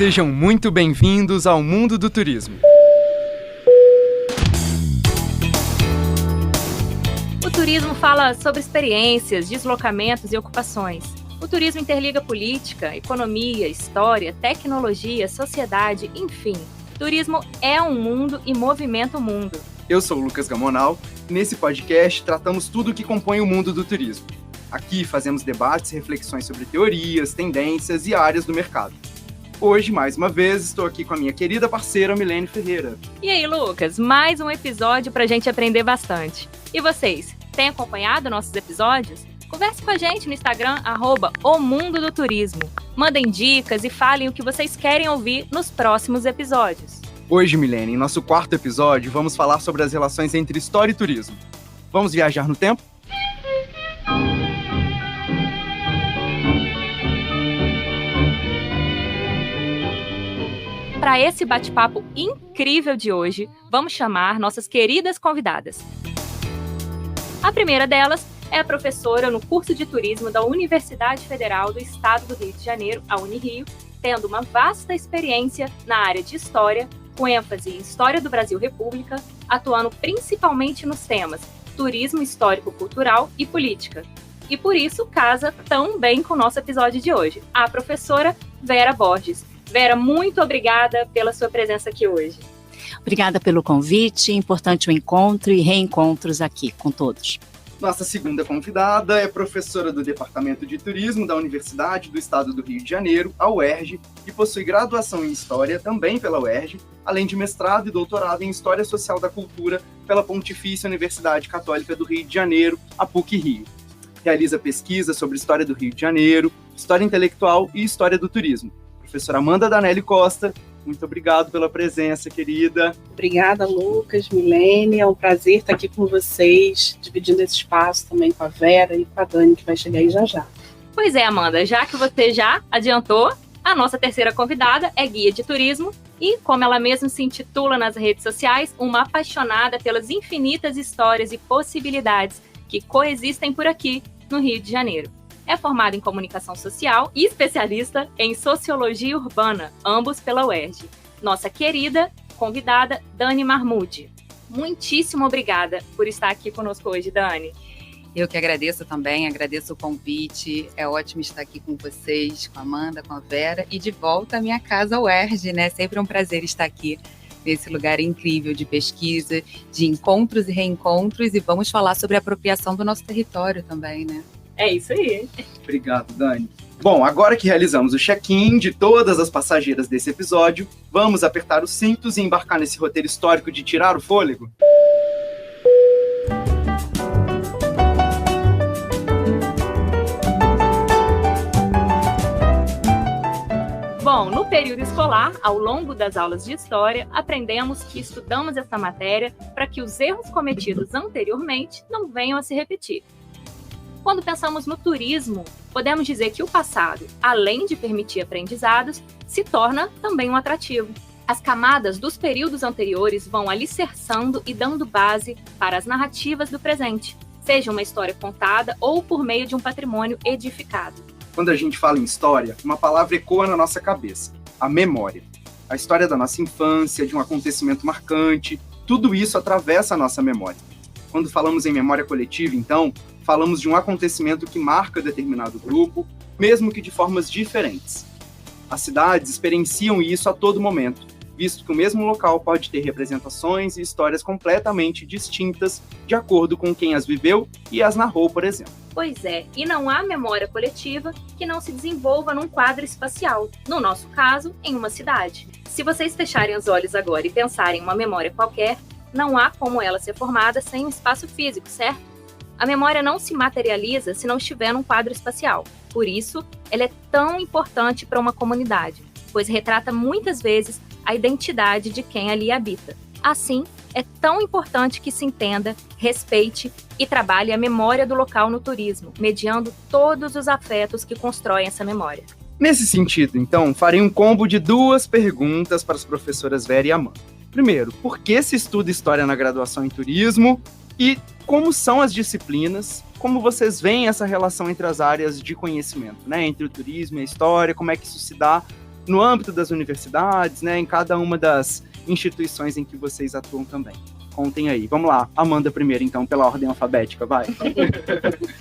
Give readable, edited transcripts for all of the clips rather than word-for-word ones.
Sejam muito bem-vindos ao mundo do turismo. O turismo fala sobre experiências, deslocamentos e ocupações. O turismo interliga política, economia, história, tecnologia, sociedade, enfim. Turismo é um mundo e movimenta o mundo. Eu sou o Lucas Gamonal e nesse podcast tratamos tudo o que compõe o mundo do turismo. Aqui fazemos debates e reflexões sobre teorias, tendências e áreas do mercado. Hoje, mais uma vez, estou aqui com a minha querida parceira Milene Ferreira. E aí, Lucas, mais um episódio pra gente aprender bastante. E vocês, têm acompanhado nossos episódios? Converse com a gente no Instagram, @omundodoturismo. Mandem dicas e falem o que vocês querem ouvir nos próximos episódios. Hoje, Milene, em nosso quarto episódio, vamos falar sobre as relações entre história e turismo. Vamos viajar no tempo? Para esse bate-papo incrível de hoje, vamos chamar nossas queridas convidadas. A primeira delas é a professora no curso de turismo da Universidade Federal do Estado do Rio de Janeiro, a Unirio, tendo uma vasta experiência na área de história, com ênfase em História do Brasil República, atuando principalmente nos temas turismo histórico-cultural e política. E por isso casa tão bem com o nosso episódio de hoje, a professora Vera Borges. Vera, muito obrigada pela sua presença aqui hoje. Obrigada pelo convite, importante o encontro e reencontros aqui com todos. Nossa segunda convidada é professora do Departamento de Turismo da Universidade do Estado do Rio de Janeiro, a UERJ, e possui graduação em História também pela UERJ, além de mestrado e doutorado em História Social da Cultura pela Pontifícia Universidade Católica do Rio de Janeiro, a PUC-Rio. Realiza pesquisa sobre História do Rio de Janeiro, História Intelectual e História do Turismo. Professora Amanda Danelli Costa, muito obrigado pela presença, querida. Obrigada, Lucas, Milene, é um prazer estar aqui com vocês, dividindo esse espaço também com a Vera e com a Dani, que vai chegar aí já. Pois é, Amanda, já que você já adiantou, a nossa terceira convidada é guia de turismo e, como ela mesma se intitula nas redes sociais, uma apaixonada pelas infinitas histórias e possibilidades que coexistem por aqui, no Rio de Janeiro. É formada em comunicação social e especialista em sociologia urbana, ambos pela UERJ. Nossa querida convidada, Dani Marmude. Muitíssimo obrigada por estar aqui conosco hoje, Dani. Eu que agradeço também, agradeço o convite. É ótimo estar aqui com vocês, com a Amanda, com a Vera e de volta à minha casa, a UERJ, né? Sempre um prazer estar aqui nesse lugar incrível de pesquisa, de encontros e reencontros, e vamos falar sobre a apropriação do nosso território também, né? É isso aí. Obrigado, Dani. Bom, agora que realizamos o check-in de todas as passageiras desse episódio, vamos apertar os cintos e embarcar nesse roteiro histórico de tirar o fôlego? Bom, no período escolar, ao longo das aulas de história, aprendemos que estudamos essa matéria para que os erros cometidos anteriormente não venham a se repetir. Quando pensamos no turismo, podemos dizer que o passado, além de permitir aprendizados, se torna também um atrativo. As camadas dos períodos anteriores vão alicerçando e dando base para as narrativas do presente, seja uma história contada ou por meio de um patrimônio edificado. Quando a gente fala em história, uma palavra ecoa na nossa cabeça: a memória. A história da nossa infância, de um acontecimento marcante, tudo isso atravessa a nossa memória. Quando falamos em memória coletiva, então, falamos de um acontecimento que marca determinado grupo, mesmo que de formas diferentes. As cidades experienciam isso a todo momento, visto que o mesmo local pode ter representações e histórias completamente distintas de acordo com quem as viveu e as narrou, por exemplo. Pois é, e não há memória coletiva que não se desenvolva num quadro espacial, no nosso caso, em uma cidade. Se vocês fecharem os olhos agora e pensarem em uma memória qualquer, não há como ela ser formada sem um espaço físico, certo? A memória não se materializa se não estiver num quadro espacial. Por isso, ela é tão importante para uma comunidade, pois retrata muitas vezes a identidade de quem ali habita. Assim, é tão importante que se entenda, respeite e trabalhe a memória do local no turismo, mediando todos os afetos que constroem essa memória. Nesse sentido, então, farei um combo de 2 perguntas para as professoras Vera e Amanda. Primeiro, por que se estuda História na graduação em Turismo? E como são as disciplinas? Como vocês veem essa relação entre as áreas de conhecimento, né? Entre o turismo e a história, como é que isso se dá no âmbito das universidades, né, em cada uma das instituições em que vocês atuam também. Contem aí. Vamos lá, Amanda primeiro, então, pela ordem alfabética, vai.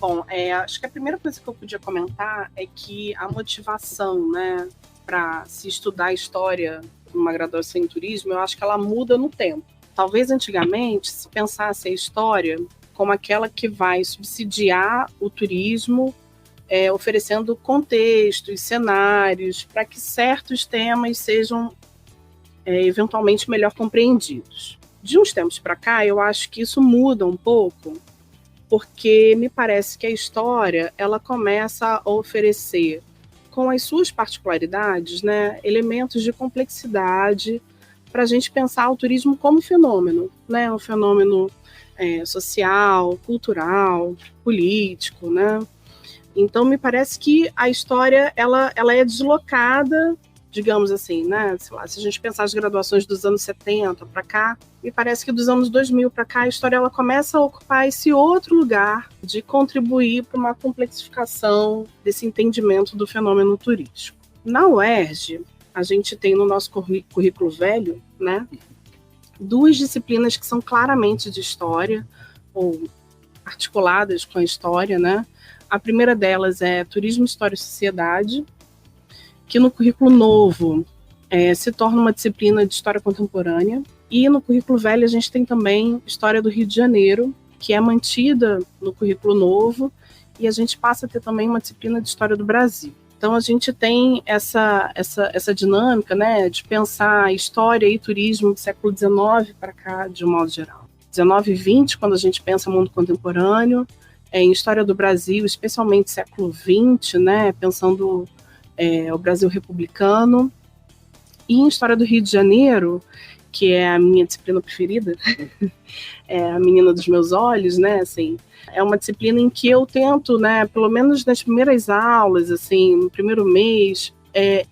Bom, acho que a primeira coisa que eu podia comentar é que a motivação, né, para se estudar história numa graduação em turismo, eu acho que ela muda no tempo. Talvez antigamente se pensasse a história como aquela que vai subsidiar o turismo, oferecendo contextos, cenários, para que certos temas sejam eventualmente melhor compreendidos. De uns tempos para cá, eu acho que isso muda um pouco, porque me parece que a história ela começa a oferecer, com as suas particularidades, né, elementos de complexidade para a gente pensar o turismo como fenômeno, né, um fenômeno social, cultural, político, né? Então me parece que a história ela é deslocada, digamos assim, né? Sei lá, se a gente pensar as graduações dos anos 70 para cá, me parece que dos anos 2000 para cá a história ela começa a ocupar esse outro lugar de contribuir para uma complexificação desse entendimento do fenômeno turístico. Na UERJ, a gente tem no nosso currículo velho, né, duas disciplinas que são claramente de história, ou articuladas com a história, né? A primeira delas é Turismo, História e Sociedade, que no currículo novo se torna uma disciplina de História Contemporânea. E no currículo velho a gente tem também História do Rio de Janeiro, que é mantida no currículo novo, e a gente passa a ter também uma disciplina de História do Brasil. Então a gente tem essa dinâmica, né, de pensar história e turismo do século XIX para cá, de um modo geral. 19 e 20, quando a gente pensa mundo contemporâneo, em História do Brasil, especialmente século XX, né, pensando o Brasil republicano, e em História do Rio de Janeiro, que é a minha disciplina preferida, é a menina dos meus olhos, né, assim, é uma disciplina em que eu tento, né, pelo menos nas primeiras aulas, assim, no primeiro mês,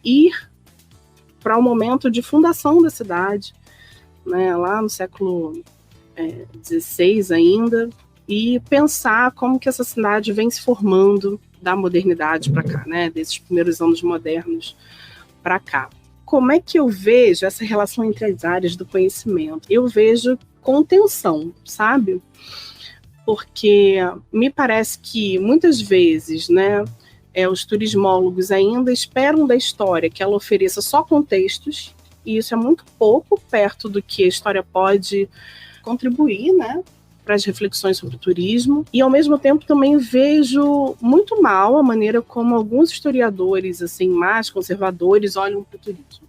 ir para o momento de fundação da cidade, né, lá no século XVI ainda, e pensar como que essa cidade vem se formando da modernidade para cá, né, desses primeiros anos modernos para cá. Como é que eu vejo essa relação entre as áreas do conhecimento? Eu vejo com tensão, sabe? Porque me parece que muitas vezes, né, os turismólogos ainda esperam da história que ela ofereça só contextos, e isso é muito pouco perto do que a história pode contribuir, né, para as reflexões sobre o turismo. E ao mesmo tempo também vejo muito mal a maneira como alguns historiadores assim mais conservadores olham para o turismo,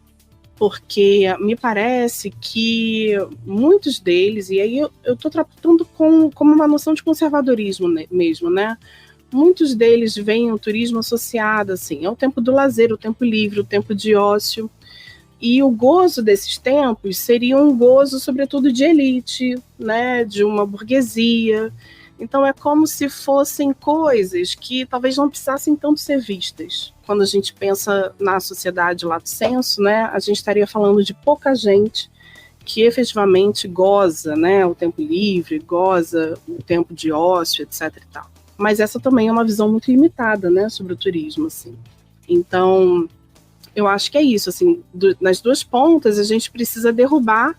porque me parece que muitos deles, e aí eu estou tratando como uma noção de conservadorismo mesmo, né? Muitos deles veem o turismo associado assim ao tempo do lazer, o tempo livre, o tempo de ócio. E o gozo desses tempos seria um gozo, sobretudo, de elite, né, de uma burguesia. Então é como se fossem coisas que talvez não precisassem tanto ser vistas. Quando a gente pensa na sociedade lato sensu, né, a gente estaria falando de pouca gente que efetivamente goza, né, o tempo livre, goza o tempo de ócio, etc. e tal. Mas essa também é uma visão muito limitada, né, sobre o turismo, assim. Então eu acho que é isso, assim, nas duas pontas a gente precisa derrubar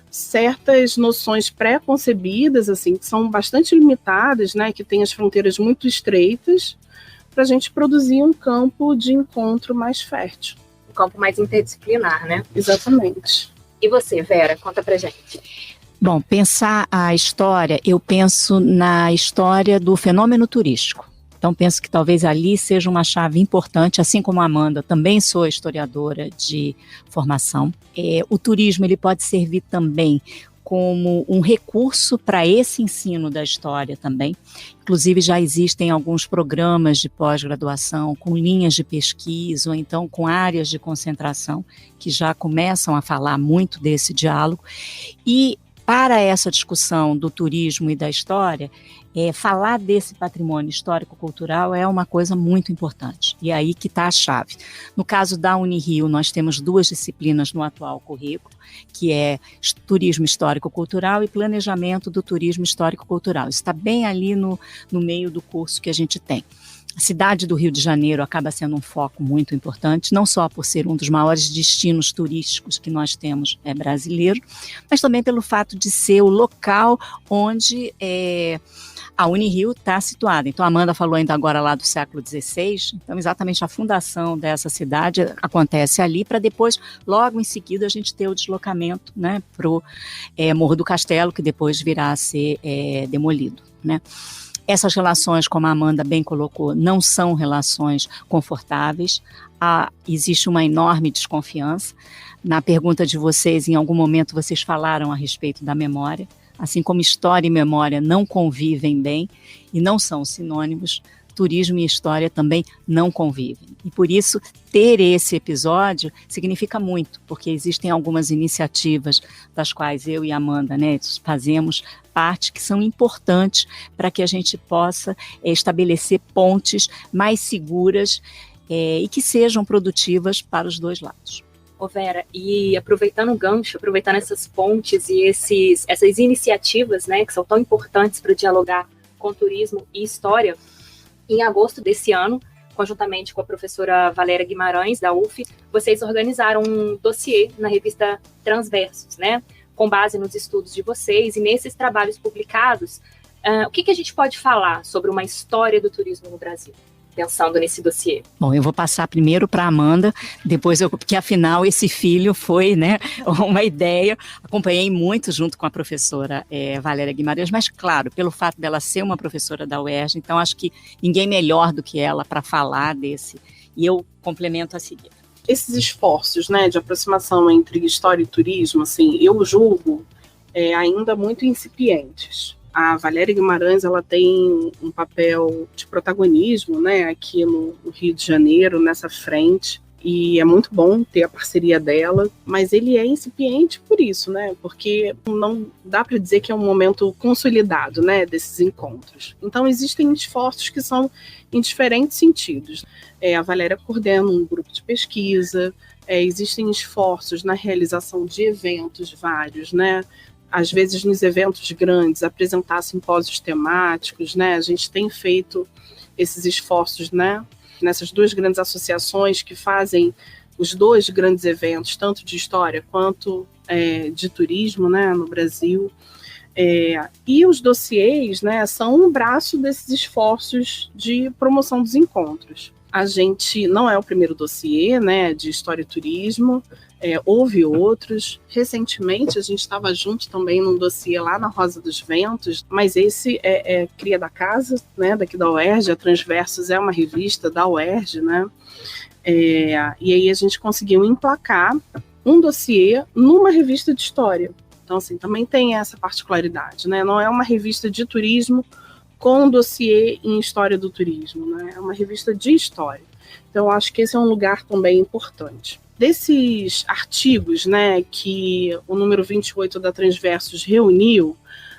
certas noções pré-concebidas, assim, que são bastante limitadas, né, que têm as fronteiras muito estreitas, para a gente produzir um campo de encontro mais fértil. Um campo mais interdisciplinar, né? Exatamente. E você, Vera, conta pra gente. Bom, pensar a história, eu penso na história do fenômeno turístico. Então, penso que talvez ali seja uma chave importante, assim como a Amanda, também sou historiadora de formação. O turismo ele pode servir também como um recurso para esse ensino da história também. Inclusive, já existem alguns programas de pós-graduação com linhas de pesquisa ou então com áreas de concentração que já começam a falar muito desse diálogo. E para essa discussão do turismo e da história, falar desse patrimônio histórico-cultural é uma coisa muito importante. E é aí que está a chave. No caso da Unirio, nós temos duas disciplinas no atual currículo, que é turismo histórico-cultural e planejamento do turismo histórico-cultural. Isso está bem ali no meio do curso que a gente tem. A cidade do Rio de Janeiro acaba sendo um foco muito importante, não só por ser um dos maiores destinos turísticos que nós temos brasileiro, mas também pelo fato de ser o local onde a Unirio está situada. Então, a Amanda falou ainda agora lá do século XVI, então exatamente a fundação dessa cidade acontece ali, para depois, logo em seguida, a gente ter o deslocamento, né, para o Morro do Castelo, que depois virá a ser demolido, né. Essas relações, como a Amanda bem colocou, não são relações confortáveis, existe uma enorme desconfiança. Na pergunta de vocês, em algum momento vocês falaram a respeito da memória, assim como história e memória não convivem bem e não são sinônimos, turismo e história também não convivem. E por isso, ter esse episódio significa muito, porque existem algumas iniciativas das quais eu e a Amanda, né, fazemos parte, que são importantes para que a gente possa estabelecer pontes mais seguras e que sejam produtivas para os dois lados. Ô Vera, e aproveitando o gancho, aproveitando essas pontes e essas iniciativas, né, que são tão importantes para dialogar com turismo e história, em agosto desse ano, conjuntamente com a professora Valéria Guimarães, da UF, vocês organizaram um dossiê na revista Transversos, né, com base nos estudos de vocês, e nesses trabalhos publicados, o que a gente pode falar sobre uma história do turismo no Brasil? Pensando nesse dossiê? Bom, eu vou passar primeiro para a Amanda, depois porque afinal esse filho foi, né, uma ideia, acompanhei muito junto com a professora Valéria Guimarães, mas claro, pelo fato dela ser uma professora da UERJ, então acho que ninguém melhor do que ela para falar desse, e eu complemento a seguir. Esses esforços, né, de aproximação entre história e turismo, assim, eu julgo ainda muito incipientes. A Valéria Guimarães, ela tem um papel de protagonismo, né, aqui no Rio de Janeiro, nessa frente, e é muito bom ter a parceria dela, mas ele é incipiente por isso, né, porque não dá para dizer que é um momento consolidado, né, desses encontros. Então, existem esforços que são em diferentes sentidos. A Valéria coordena um grupo de pesquisa, existem esforços na realização de eventos vários, né, às vezes nos eventos grandes, apresentar simpósios temáticos, né? A gente tem feito esses esforços, né, nessas duas grandes associações que fazem os dois grandes eventos, tanto de história quanto de turismo, né, no Brasil. E os dossiês, né, são um braço desses esforços de promoção dos encontros. A gente não é o primeiro dossiê, né, de história e turismo, houve outros. Recentemente a gente estava junto também num dossiê lá na Rosa dos Ventos, mas esse é cria da casa, né, daqui da UERJ. A Transversos é uma revista da UERJ, né, e aí a gente conseguiu emplacar um dossiê numa revista de história. Então, assim, também tem essa particularidade, né, não é uma revista de turismo com um dossiê em história do turismo, né, é uma revista de história. Então, acho que esse é um lugar também importante. Desses artigos, né, que o número 28 da Transversos reuniu,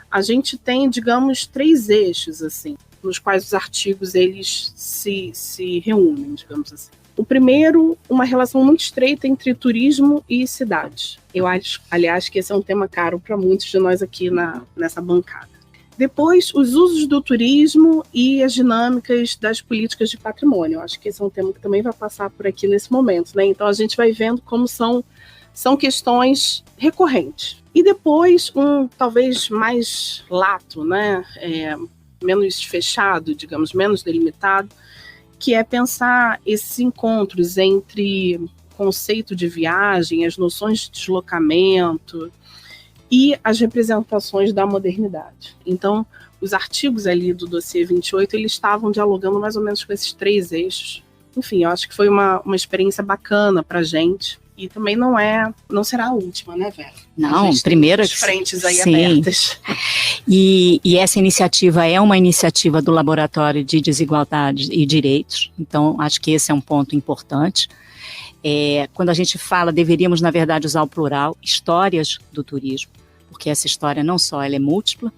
a gente tem, digamos, 3 eixos, assim, nos quais os artigos eles se reúnem, digamos assim. O primeiro, uma relação muito estreita entre turismo e cidade. Eu acho, aliás, que esse é um tema caro para muitos de nós aqui nessa bancada. Depois, os usos do turismo e as dinâmicas das políticas de patrimônio. Eu acho que esse é um tema que também vai passar por aqui nesse momento, né? Então, a gente vai vendo como são questões recorrentes. E depois, talvez mais lato, né? Menos fechado, digamos, menos delimitado, que é pensar esses encontros entre conceito de viagem, as noções de deslocamento e as representações da modernidade. Então, os artigos ali do dossiê 28, eles estavam dialogando mais ou menos com esses 3 eixos. Enfim, eu acho que foi uma experiência bacana para a gente. E também não será a última, né, Vera? Não, primeira... As frentes aí abertas. E essa iniciativa é uma iniciativa do Laboratório de Desigualdades e Direitos. Então, acho que esse é um ponto importante. Quando a gente fala, deveríamos, na verdade, usar o plural, histórias do turismo, porque essa história não só ela é múltipla,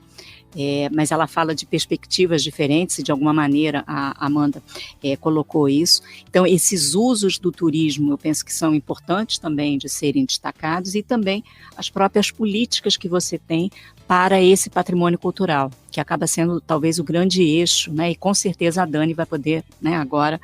mas ela fala de perspectivas diferentes, e de alguma maneira a Amanda colocou isso. Então, esses usos do turismo, eu penso que são importantes também de serem destacados, e também as próprias políticas que você tem para esse patrimônio cultural, que acaba sendo talvez o grande eixo, né? E com certeza a Dani vai poder, né, agora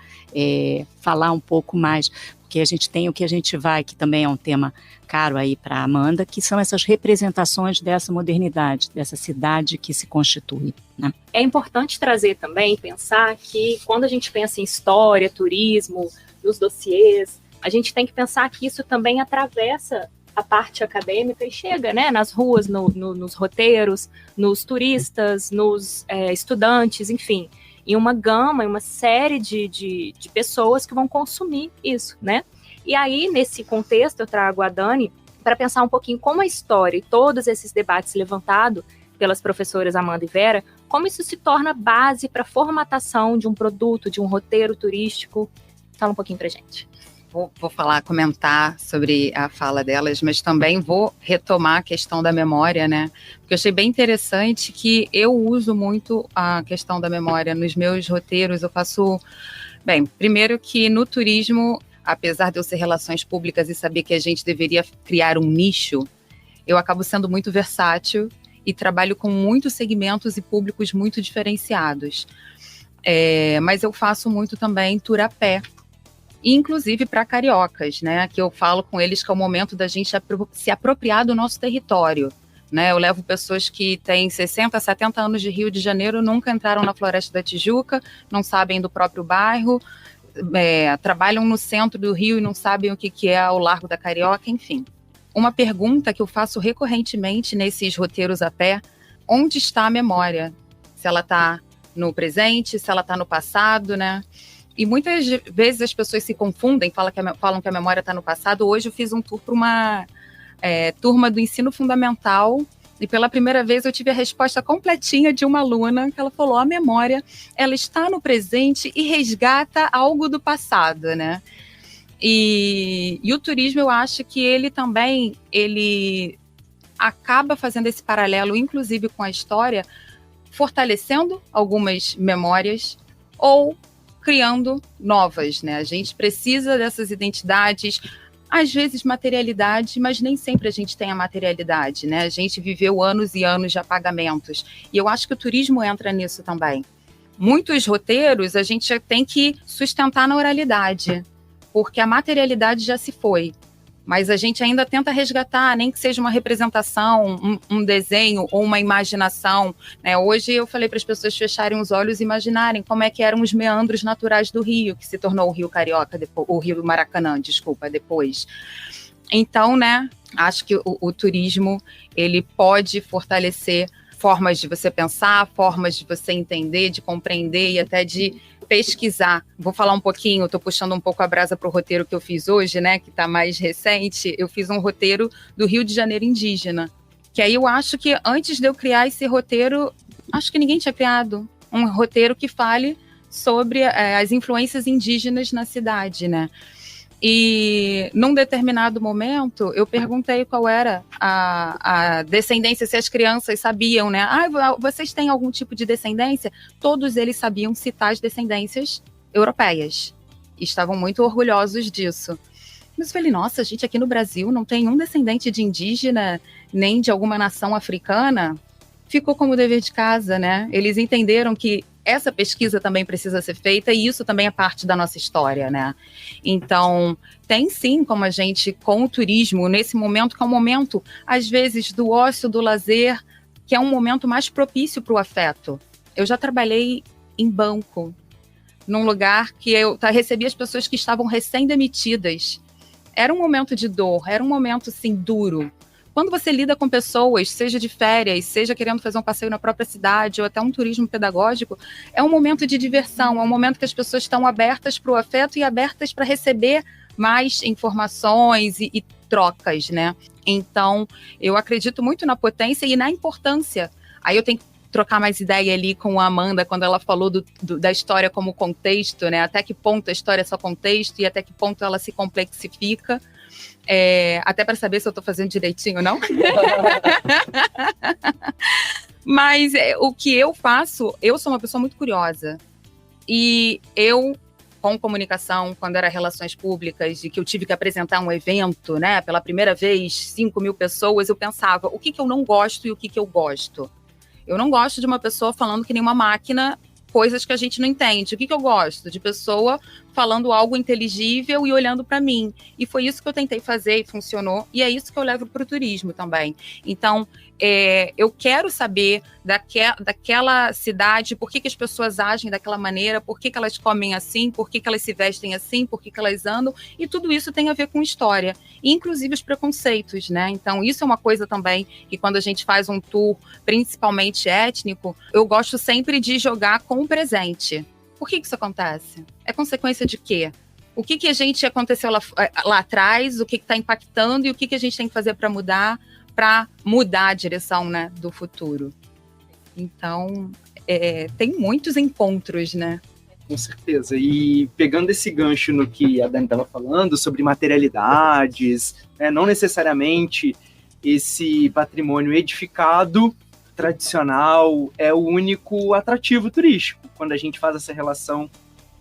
falar um pouco mais, porque a gente tem o que a gente vai, que também é um tema caro aí para a Amanda, que são essas representações dessa modernidade, dessa cidade que se constitui, né? É importante trazer também, pensar que quando a gente pensa em história, turismo, nos dossiês, a gente tem que pensar que isso também atravessa a parte acadêmica e chega, né, nas ruas, nos roteiros, nos turistas, nos estudantes, enfim, em uma gama, em uma série de pessoas que vão consumir isso, né? E aí, nesse contexto, eu trago a Dani para pensar um pouquinho como a história e todos esses debates levantados pelas professoras Amanda e Vera, como isso se torna base para a formatação de um produto, de um roteiro turístico. Fala um pouquinho para a gente. Vou comentar sobre a fala delas, mas também vou retomar a questão da memória, né? Porque eu achei bem interessante que eu uso muito a questão da memória nos meus roteiros. Eu faço... Bem, primeiro que no turismo, apesar de eu ser relações públicas e saber que a gente deveria criar um nicho, eu acabo sendo muito versátil e trabalho com muitos segmentos e públicos muito diferenciados. Mas eu faço muito também tour a pé, inclusive para cariocas, né, que eu falo com eles que é o momento da gente se apropriar do nosso território, né? Eu levo pessoas que têm 60, 70 anos de Rio de Janeiro, nunca entraram na Floresta da Tijuca, não sabem do próprio bairro, trabalham no centro do Rio e não sabem o que é o Largo da Carioca, enfim. Uma pergunta que eu faço recorrentemente nesses roteiros a pé: onde está a memória? Se ela está no presente, se ela está no passado, né? E muitas vezes as pessoas se confundem, falam que a memória está no passado. Hoje eu fiz um tour para uma turma do ensino fundamental e pela primeira vez eu tive a resposta completinha de uma aluna, que ela falou: a memória, ela está no presente e resgata algo do passado, né? E o turismo, eu acho que ele também, ele acaba fazendo esse paralelo, inclusive com a história, fortalecendo algumas memórias ou criando novas, né? A gente precisa dessas identidades, às vezes materialidade, mas nem sempre a gente tem a materialidade, né? A gente viveu anos e anos de apagamentos. E eu acho que o turismo entra nisso também. Muitos roteiros a gente já tem que sustentar na oralidade, porque a materialidade já se foi. Mas a gente ainda tenta resgatar, nem que seja uma representação, um desenho ou uma imaginação, né? Hoje eu falei para as pessoas fecharem os olhos e imaginarem como é que eram os meandros naturais do Rio, que se tornou o Rio Carioca, o Rio Maracanã, depois. Então, né, acho que o turismo, ele pode fortalecer formas de você pensar, formas de você entender, de compreender e até de pesquisar. Vou falar um pouquinho, estou puxando um pouco a brasa para o roteiro que eu fiz hoje, né, que está mais recente. Eu fiz um roteiro do Rio de Janeiro indígena, que aí eu acho que antes de eu criar esse roteiro, acho que ninguém tinha criado um roteiro que fale sobre as influências indígenas na cidade, né? E num determinado momento eu perguntei qual era a descendência, se as crianças sabiam, né? Vocês têm algum tipo de descendência? Todos eles sabiam citar as descendências europeias. E estavam muito orgulhosos disso. Mas eu falei, nossa, a gente aqui no Brasil não tem um descendente de indígena, nem de alguma nação africana. Ficou como dever de casa, né? Eles entenderam que essa pesquisa também precisa ser feita e isso também é parte da nossa história, né? Então, tem sim como a gente, com o turismo, nesse momento, que é um momento, às vezes, do ócio, do lazer, que é um momento mais propício para o afeto. Eu já trabalhei em banco, num lugar que eu recebi as pessoas que estavam recém-demitidas. Era um momento de dor, era um momento, assim, duro. Quando você lida com pessoas, seja de férias, seja querendo fazer um passeio na própria cidade ou até um turismo pedagógico, é um momento de diversão, é um momento que as pessoas estão abertas para o afeto e abertas para receber mais informações e trocas, né? Então, eu acredito muito na potência e na importância. Aí eu tenho que trocar mais ideia ali com a Amanda, quando ela falou da história como contexto, né? Até que ponto a história é só contexto e até que ponto ela se complexifica. Até para saber se eu estou fazendo direitinho ou não. Mas o que eu faço, eu sou uma pessoa muito curiosa. E eu, com comunicação, quando era relações públicas, de que eu tive que apresentar um evento, né, pela primeira vez, 5.000 pessoas, eu pensava, o que eu não gosto e o que eu gosto? Eu não gosto de uma pessoa falando que nem uma máquina, coisas que a gente não entende. O que eu gosto? De pessoa falando algo inteligível e olhando para mim. E foi isso que eu tentei fazer e funcionou. E é isso que eu levo para o turismo também. Então, eu quero saber daquela cidade, por que as pessoas agem daquela maneira, por que elas comem assim, por que elas se vestem assim, por que elas andam. E tudo isso tem a ver com história. Inclusive os preconceitos, né? Então, isso é uma coisa também que quando a gente faz um tour, principalmente étnico, eu gosto sempre de jogar com o presente. Por que isso acontece? É consequência de quê? O que a gente aconteceu lá atrás, o que está impactando e o que a gente tem que fazer para mudar a direção, né, do futuro. Então, tem muitos encontros, né? Com certeza. E pegando esse gancho no que a Dani estava falando sobre materialidades, né, não necessariamente esse patrimônio edificado, tradicional, é o único atrativo turístico, quando a gente faz essa relação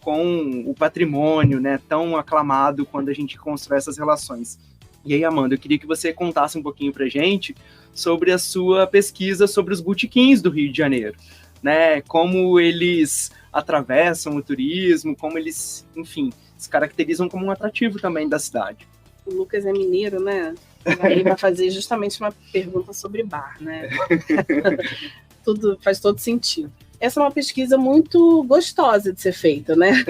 com o patrimônio, né, tão aclamado quando a gente constrói essas relações. E aí, Amanda, eu queria que você contasse um pouquinho pra gente sobre a sua pesquisa sobre os botequins do Rio de Janeiro, né, como eles atravessam o turismo, como eles, enfim, se caracterizam como um atrativo também da cidade. O Lucas é mineiro, né? Ele vai fazer justamente uma pergunta sobre bar, né? Tudo faz todo sentido. Essa é uma pesquisa muito gostosa de ser feita, né?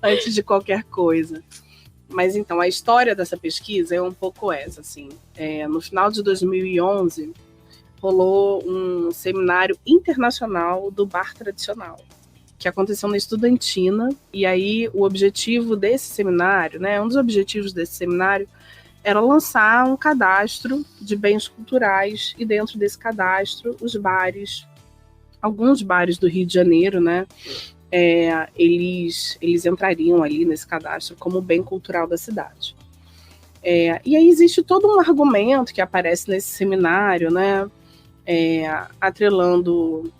Antes de qualquer coisa. Mas então, a história dessa pesquisa é um pouco essa, assim. No final de 2011, rolou um seminário internacional do bar tradicional, que aconteceu na Estudantina, e aí o objetivo desse seminário, né, um dos objetivos desse seminário era lançar um cadastro de bens culturais, e dentro desse cadastro, os bares, alguns bares do Rio de Janeiro, né, eles entrariam ali nesse cadastro como bem cultural da cidade. E aí existe todo um argumento que aparece nesse seminário, né, atrelando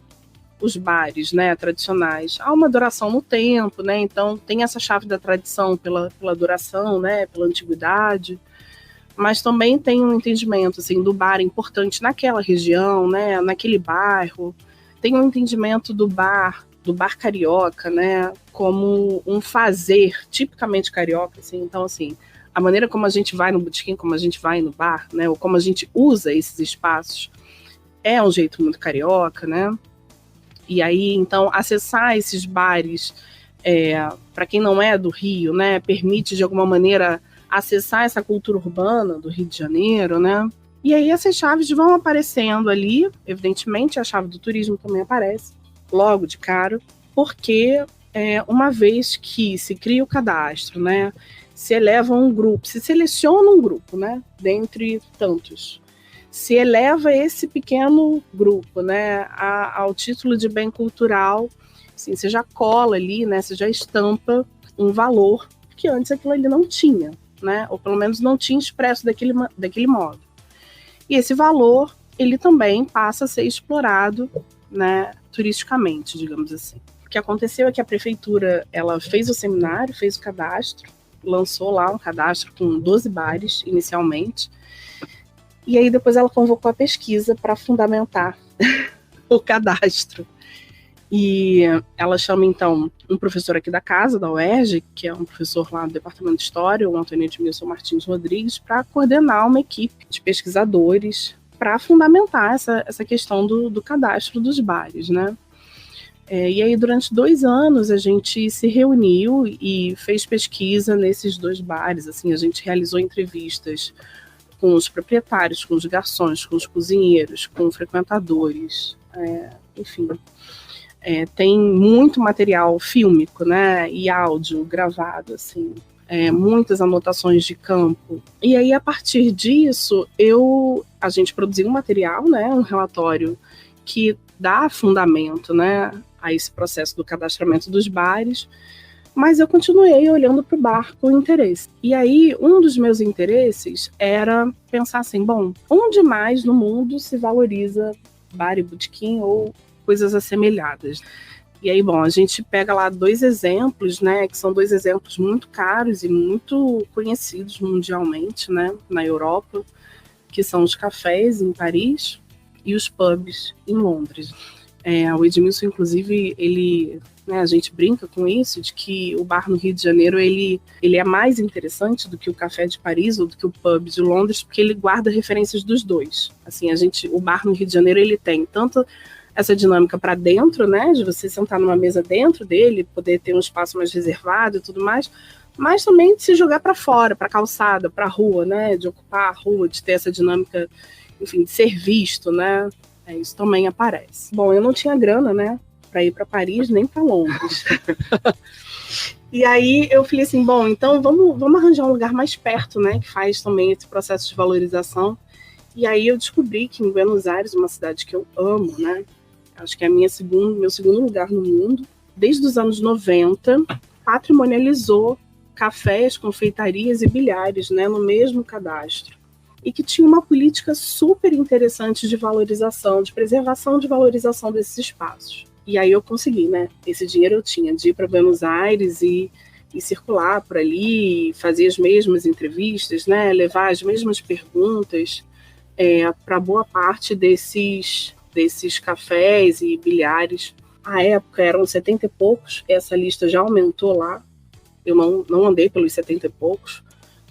os bares, né, tradicionais há uma duração no tempo, né, então tem essa chave da tradição pela duração, né, pela antiguidade, mas também tem um entendimento assim, do bar importante naquela região, né, naquele bairro, tem um entendimento do bar carioca, né, como um fazer tipicamente carioca, assim, então assim, a maneira como a gente vai no botequim, como a gente vai no bar, né, ou como a gente usa esses espaços, é um jeito muito carioca, né? E aí, então, acessar esses bares, para quem não é do Rio, né, permite, de alguma maneira, acessar essa cultura urbana do Rio de Janeiro, né? E aí essas chaves vão aparecendo ali, evidentemente, a chave do turismo também aparece, logo de cara, porque uma vez que se cria o cadastro, né, se eleva um grupo, se seleciona um grupo, né, dentre tantos, se eleva esse pequeno grupo, né, ao título de bem cultural, assim, você já cola ali, né, você já estampa um valor que antes aquilo ali não tinha, né, ou pelo menos não tinha expresso daquele modo. E esse valor, ele também passa a ser explorado, né, turisticamente, digamos assim. O que aconteceu é que a prefeitura, ela fez o seminário, fez o cadastro, lançou lá um cadastro com 12 bares inicialmente, e aí depois ela convocou a pesquisa para fundamentar o cadastro. E ela chama, então, um professor aqui da casa, da UERJ, que é um professor lá do Departamento de História, o Antônio Edmilson Martins Rodrigues, para coordenar uma equipe de pesquisadores para fundamentar essa questão do cadastro dos bares, né? E aí, durante 2 anos, a gente se reuniu e fez pesquisa nesses 2 bares. Assim, a gente realizou entrevistas com os proprietários, com os garçons, com os cozinheiros, com frequentadores, enfim. Tem muito material fílmico, né, e áudio gravado, assim, muitas anotações de campo. E aí, a partir disso, a gente produziu um material, né, um relatório que dá fundamento, né, a esse processo do cadastramento dos bares, Mas eu continuei olhando para o bar com interesse. E aí, um dos meus interesses era pensar assim, bom, onde mais no mundo se valoriza bar e botequim ou coisas assemelhadas? E aí, bom, a gente pega lá 2 exemplos, né, que são 2 exemplos muito caros e muito conhecidos mundialmente, né, na Europa, que são os cafés em Paris e os pubs em Londres. O Edmilson, inclusive, a gente brinca com isso, de que o bar no Rio de Janeiro ele é mais interessante do que o café de Paris ou do que o pub de Londres, porque ele guarda referências dos dois. Assim, o bar no Rio de Janeiro ele tem tanto essa dinâmica para dentro, né, de você sentar numa mesa dentro dele, poder ter um espaço mais reservado e tudo mais, mas também de se jogar para fora, para a calçada, para a rua, né, de ocupar a rua, de ter essa dinâmica, enfim, de ser visto, né. Isso também aparece. Bom, eu não tinha grana, né, para ir para Paris nem para Londres. E aí eu falei assim, bom, então vamos arranjar um lugar mais perto, né, que faz também esse processo de valorização. E aí eu descobri que em Buenos Aires, uma cidade que eu amo, né, acho que é meu segundo lugar no mundo, desde os anos 90, patrimonializou cafés, confeitarias e bilhares, né, no mesmo cadastro. E que tinha uma política super interessante de valorização, de preservação de valorização desses espaços. E aí eu consegui, né? Esse dinheiro eu tinha de ir para Buenos Aires e circular por ali, fazer as mesmas entrevistas, né? Levar as mesmas perguntas para boa parte desses cafés e bilhares. À época eram 70 e poucos, essa lista já aumentou lá. Eu não andei pelos 70 e poucos,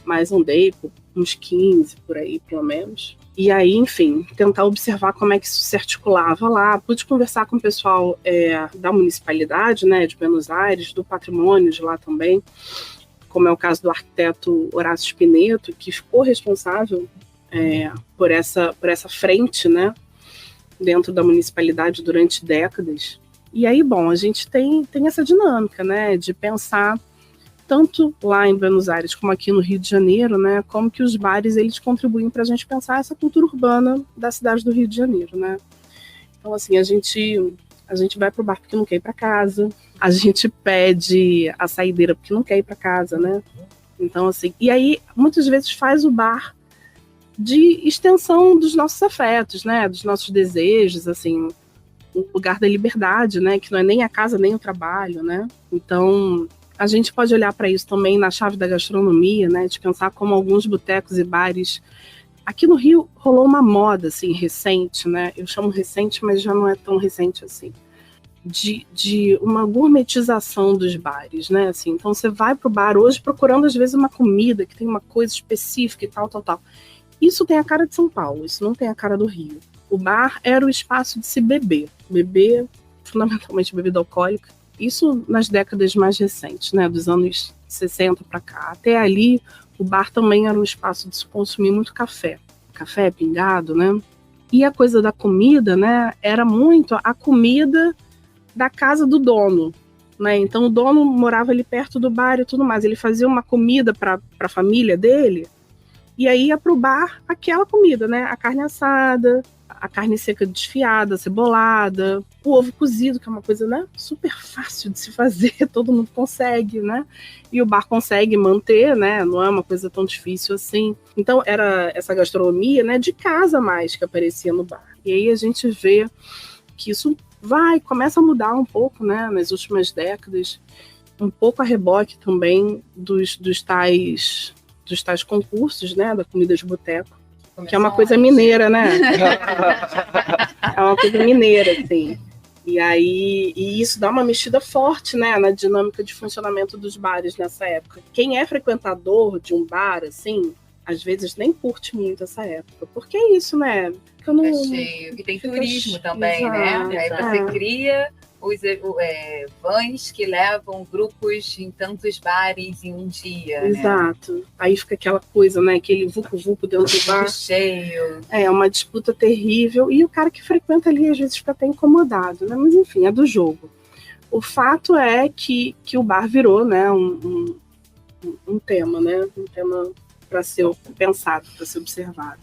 mas andei por uns 15 por aí, pelo menos. E aí, enfim, tentar observar como é que isso se articulava lá. Pude conversar com o pessoal da municipalidade, né, de Buenos Aires, do patrimônio de lá também, como é o caso do arquiteto Horácio Spineto, que ficou responsável por essa frente, né, dentro da municipalidade durante décadas. E aí, bom, a gente tem essa dinâmica, né, de pensar tanto lá em Buenos Aires como aqui no Rio de Janeiro, né, como que os bares eles contribuem para a gente pensar essa cultura urbana da cidade do Rio de Janeiro, né. Então, assim, a gente vai pro bar porque não quer ir para casa, a gente pede a saideira porque não quer ir para casa, né. Então, assim, e aí muitas vezes faz o bar de extensão dos nossos afetos, né, dos nossos desejos, assim, o lugar da liberdade, né, que não é nem a casa nem o trabalho, né. Então a gente pode olhar para isso também na chave da gastronomia, né, de pensar como alguns botecos e bares. Aqui no Rio rolou uma moda assim, recente, né, eu chamo recente, mas já não é tão recente assim, de uma gourmetização dos bares, né, assim, então você vai pro bar hoje procurando às vezes uma comida que tem uma coisa específica e tal. Isso tem a cara de São Paulo, isso não tem a cara do Rio. O bar era o espaço de se beber, fundamentalmente bebida alcoólica. Isso nas décadas mais recentes, né, dos anos 60 para cá. Até ali, o bar também era um espaço de se consumir muito café, pingado, né? E a coisa da comida, né, era muito a comida da casa do dono, né? Então o dono morava ali perto do bar e tudo mais. Ele fazia uma comida para a família dele e aí ia pro bar aquela comida, né? A carne assada, a carne seca desfiada, cebolada, o ovo cozido, que é uma coisa, né, super fácil de se fazer, todo mundo consegue, né? E o bar consegue manter, né? Não é uma coisa tão difícil assim. Então era essa gastronomia, né, de casa mais que aparecia no bar. E aí a gente vê que isso começa a mudar um pouco, né, nas últimas décadas, um pouco a reboque também dos tais concursos, né, da comida de boteco. Que é uma coisa mineira, né? É uma coisa mineira, assim. E isso dá uma mexida forte, né, na dinâmica de funcionamento dos bares nessa época. Quem é frequentador de um bar, assim, às vezes nem curte muito essa época. Porque é isso, né? Não... É cheio. E tem turismo também, exato, né? Aí você cria os vans que levam grupos em tantos bares em um dia. Exato. Né? Aí fica aquela coisa, né? Aquele vucu-vucu dentro do bar. Cheio. É uma disputa terrível. E o cara que frequenta ali, às vezes, fica até incomodado, né? Mas, enfim, é do jogo. O fato é que o bar virou, né, um tema, né? Um tema para ser pensado, para ser observado.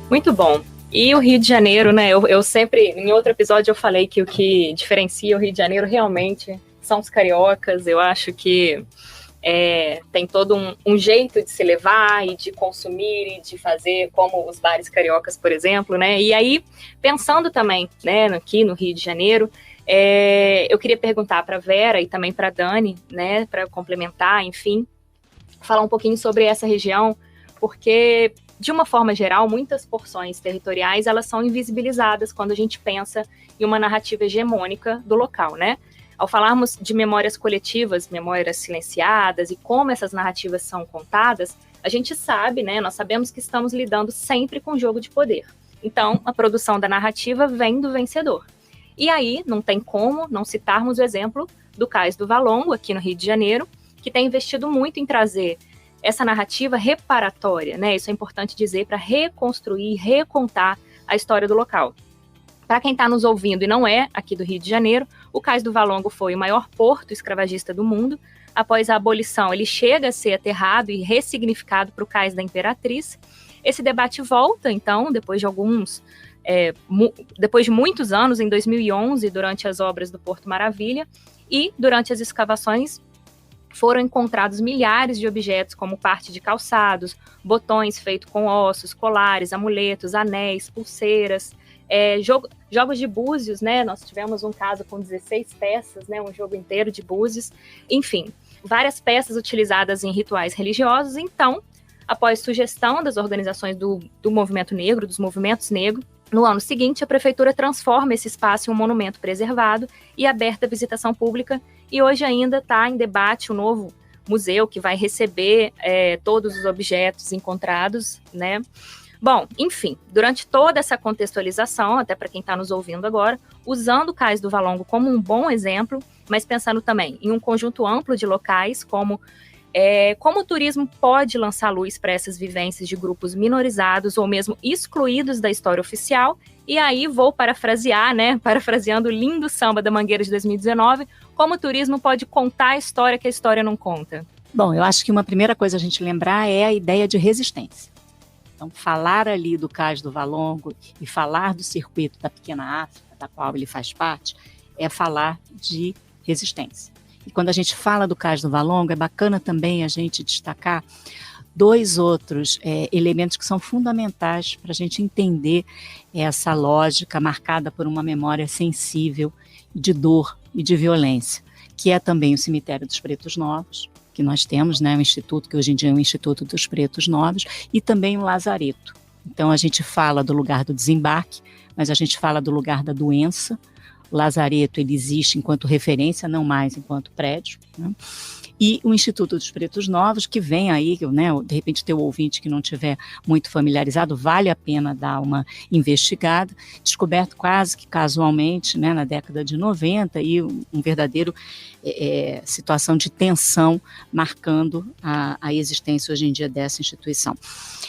Muito bom. E o Rio de Janeiro, né, eu sempre, em outro episódio eu falei que o que diferencia o Rio de Janeiro realmente são os cariocas, eu acho que tem todo um jeito de se levar e de consumir e de fazer, como os bares cariocas, por exemplo, né? E aí, pensando também, né, aqui no Rio de Janeiro, eu queria perguntar para a Vera e também para a Dani, né, para complementar, enfim, falar um pouquinho sobre essa região, porque, de uma forma geral, muitas porções territoriais, elas são invisibilizadas quando a gente pensa em uma narrativa hegemônica do local, né? Ao falarmos de memórias coletivas, memórias silenciadas e como essas narrativas são contadas, a gente sabe, né, nós sabemos que estamos lidando sempre com jogo de poder. Então, a produção da narrativa vem do vencedor. E aí, não tem como não citarmos o exemplo do Cais do Valongo, aqui no Rio de Janeiro, que tem investido muito em trazer essa narrativa reparatória, né? Isso é importante dizer, para reconstruir, recontar a história do local. Para quem está nos ouvindo e não é aqui do Rio de Janeiro, o Cais do Valongo foi o maior porto escravagista do mundo. Após a abolição, ele chega a ser aterrado e ressignificado para o Cais da Imperatriz. Esse debate volta, então, depois de muitos anos, em 2011, durante as obras do Porto Maravilha, e durante as escavações foram encontrados milhares de objetos, como parte de calçados, botões feitos com ossos, colares, amuletos, anéis, pulseiras, jogos de búzios, né? Nós tivemos um caso com 16 peças, né? Um jogo inteiro de búzios, enfim, várias peças utilizadas em rituais religiosos. Então, após sugestão das organizações do movimento negro, dos movimentos negros, no ano seguinte, a prefeitura transforma esse espaço em um monumento preservado e aberto à visitação pública, e hoje ainda está em debate o novo museu que vai receber todos os objetos encontrados, né? Bom, enfim, durante toda essa contextualização, até para quem está nos ouvindo agora, usando o Cais do Valongo como um bom exemplo, mas pensando também em um conjunto amplo de locais, como o turismo pode lançar luz para essas vivências de grupos minorizados ou mesmo excluídos da história oficial. E aí vou parafrasear, né? Parafraseando o lindo samba da Mangueira de 2019, como o turismo pode contar a história que a história não conta. Bom, eu acho que uma primeira coisa a gente lembrar é a ideia de resistência. Então, falar ali do Cais do Valongo e falar do circuito da Pequena África, da qual ele faz parte, é falar de resistência. E quando a gente fala do Cais do Valongo, é bacana também a gente destacar dois outros elementos que são fundamentais para a gente entender essa lógica marcada por uma memória sensível de dor e de violência, que é também o Cemitério dos Pretos Novos, que nós temos, né, um instituto que hoje em dia é o Instituto dos Pretos Novos, e também o Lazareto. Então a gente fala do lugar do desembarque, mas a gente fala do lugar da doença. O Lazareto ele existe enquanto referência, não mais enquanto prédio, né? E o Instituto dos Pretos Novos, que vem aí, né, de repente teu ouvinte que não estiver muito familiarizado, vale a pena dar uma investigada, descoberto quase que casualmente, né, na década de 90, e um verdadeiro situação de tensão marcando a existência hoje em dia dessa instituição.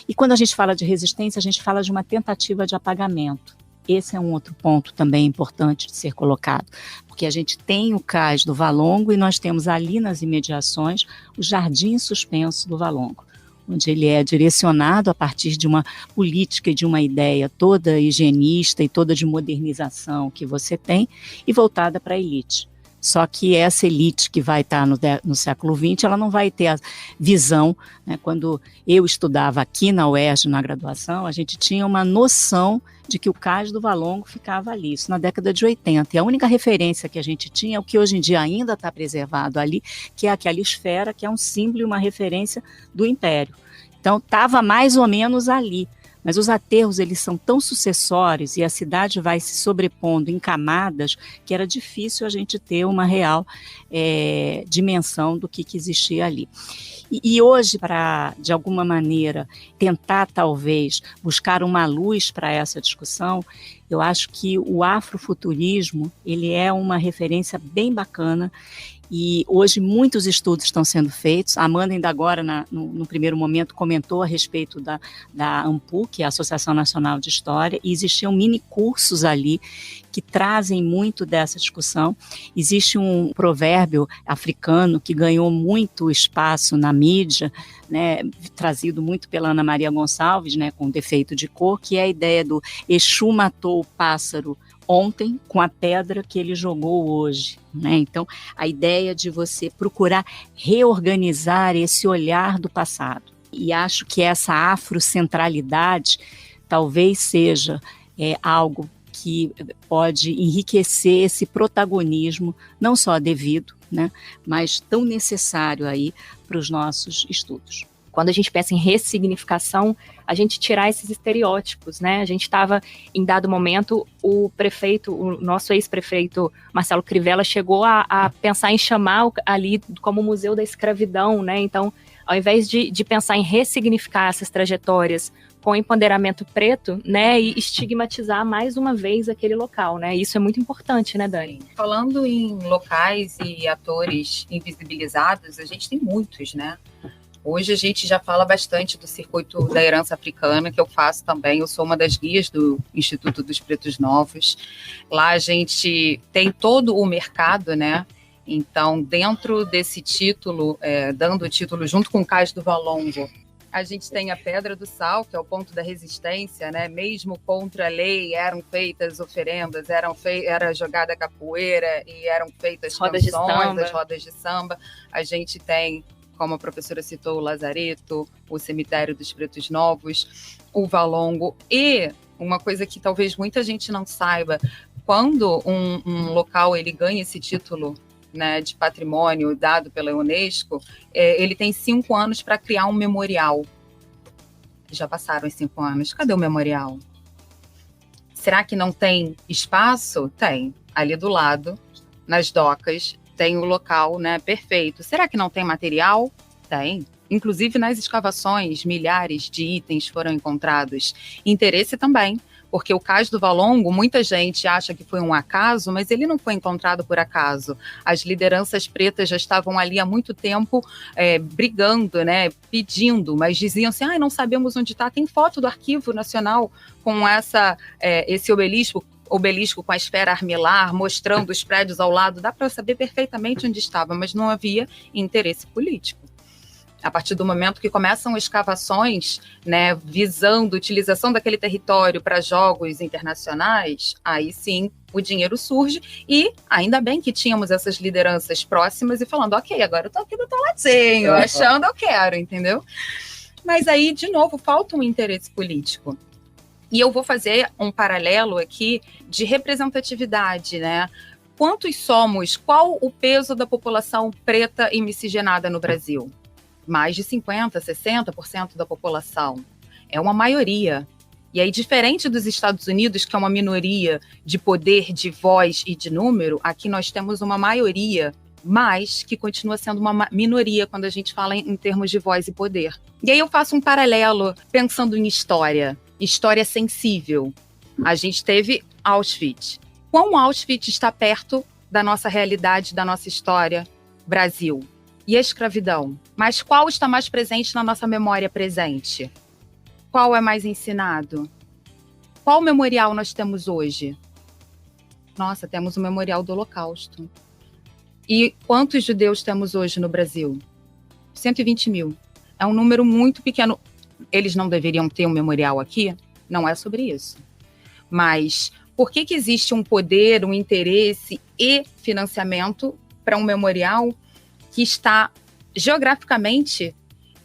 E quando a gente fala de resistência, a gente fala de uma tentativa de apagamento. Esse é um outro ponto também importante de ser colocado, porque a gente tem o Cais do Valongo e nós temos ali nas imediações o Jardim Suspenso do Valongo, onde ele é direcionado a partir de uma política e de uma ideia toda higienista e toda de modernização que você tem e voltada para a elite. Só que essa elite que vai estar no século XX, ela não vai ter a visão, né? Quando eu estudava aqui na UERJ, na graduação, a gente tinha uma noção de que o Cais do Valongo ficava ali, isso na década de 80. E a única referência que a gente tinha é o que hoje em dia ainda está preservado ali, que é aquela esfera, que é um símbolo e uma referência do Império. Então, estava mais ou menos ali. Mas os aterros, eles são tão sucessórios e a cidade vai se sobrepondo em camadas que era difícil a gente ter uma real dimensão do que existia ali. E hoje, para, de alguma maneira, tentar, talvez, buscar uma luz para essa discussão, eu acho que o afrofuturismo, ele é uma referência bem bacana. E hoje muitos estudos estão sendo feitos. A Amanda ainda agora, no primeiro momento, comentou a respeito da ANPU, que é a Associação Nacional de História, e existiam mini cursos ali que trazem muito dessa discussão. Existe um provérbio africano que ganhou muito espaço na mídia, né, trazido muito pela Ana Maria Gonçalves, né, com defeito de cor, que é a ideia do Exu matou o pássaro ontem com a pedra que ele jogou hoje, né? Então, a ideia de você procurar reorganizar esse olhar do passado. E acho que essa afrocentralidade talvez seja algo que pode enriquecer esse protagonismo, não só devido, né, mas tão necessário aí para os nossos estudos. Quando a gente pensa em ressignificação, a gente tirar esses estereótipos, né? A gente estava, em dado momento, o nosso ex-prefeito Marcelo Crivella chegou a pensar em chamar ali como Museu da Escravidão, né? Então, ao invés de pensar em ressignificar essas trajetórias com empoderamento preto, né, e estigmatizar mais uma vez aquele local, né? Isso é muito importante, né, Dani? Falando em locais e atores invisibilizados, a gente tem muitos, né? Hoje a gente já fala bastante do Circuito da Herança Africana, que eu faço também. Eu sou uma das guias do Instituto dos Pretos Novos. Lá a gente tem todo o mercado, né? Então, dentro desse título, dando o título junto com o Cais do Valongo, a gente tem a Pedra do Sal, que é o ponto da resistência, né? Mesmo contra a lei, eram feitas oferendas, era jogada capoeira e eram feitas canções, as rodas de samba. A gente tem, como a professora citou, o Lazareto, o Cemitério dos Pretos Novos, o Valongo. E uma coisa que talvez muita gente não saiba, quando um local ele ganha esse título, né, de patrimônio dado pela Unesco, ele tem 5 anos para criar um memorial. Já passaram os 5 anos. Cadê o memorial? Será que não tem espaço? Tem. Ali do lado, nas docas, tem o local, né, perfeito. Será que não tem material? Tem. Inclusive, nas escavações, milhares de itens foram encontrados. Interesse também, porque o Cais do Valongo, muita gente acha que foi um acaso, mas ele não foi encontrado por acaso. As lideranças pretas já estavam ali há muito tempo brigando, né, pedindo, mas diziam assim, não sabemos onde está. Tem foto do Arquivo Nacional com esse obelisco com a esfera armilar, mostrando os prédios ao lado. Dá para saber perfeitamente onde estava, mas não havia interesse político. A partir do momento que começam escavações, né, visando a utilização daquele território para jogos internacionais, aí sim o dinheiro surge, e ainda bem que tínhamos essas lideranças próximas e falando, ok, agora eu estou aqui do teu ladinho, achando eu quero, entendeu? Mas aí, de novo, falta um interesse político. E eu vou fazer um paralelo aqui de representatividade, né? Quantos somos? Qual o peso da população preta e miscigenada no Brasil? Mais de 50%, 60% da população. É uma maioria. E aí, diferente dos Estados Unidos, que é uma minoria de poder, de voz e de número, aqui nós temos uma maioria, mas que continua sendo uma minoria quando a gente fala em termos de voz e poder. E aí eu faço um paralelo pensando em história sensível. A gente teve Auschwitz. Quão Auschwitz está perto da nossa realidade, da nossa história, Brasil? E a escravidão? Mas qual está mais presente na nossa memória presente? Qual é mais ensinado? Qual memorial nós temos hoje? Nossa, temos o memorial do Holocausto. E quantos judeus temos hoje no Brasil? 120 mil. É um número muito pequeno. Eles não deveriam ter um memorial aqui? Não é sobre isso. Mas por que existe um poder, um interesse e financiamento para um memorial que está geograficamente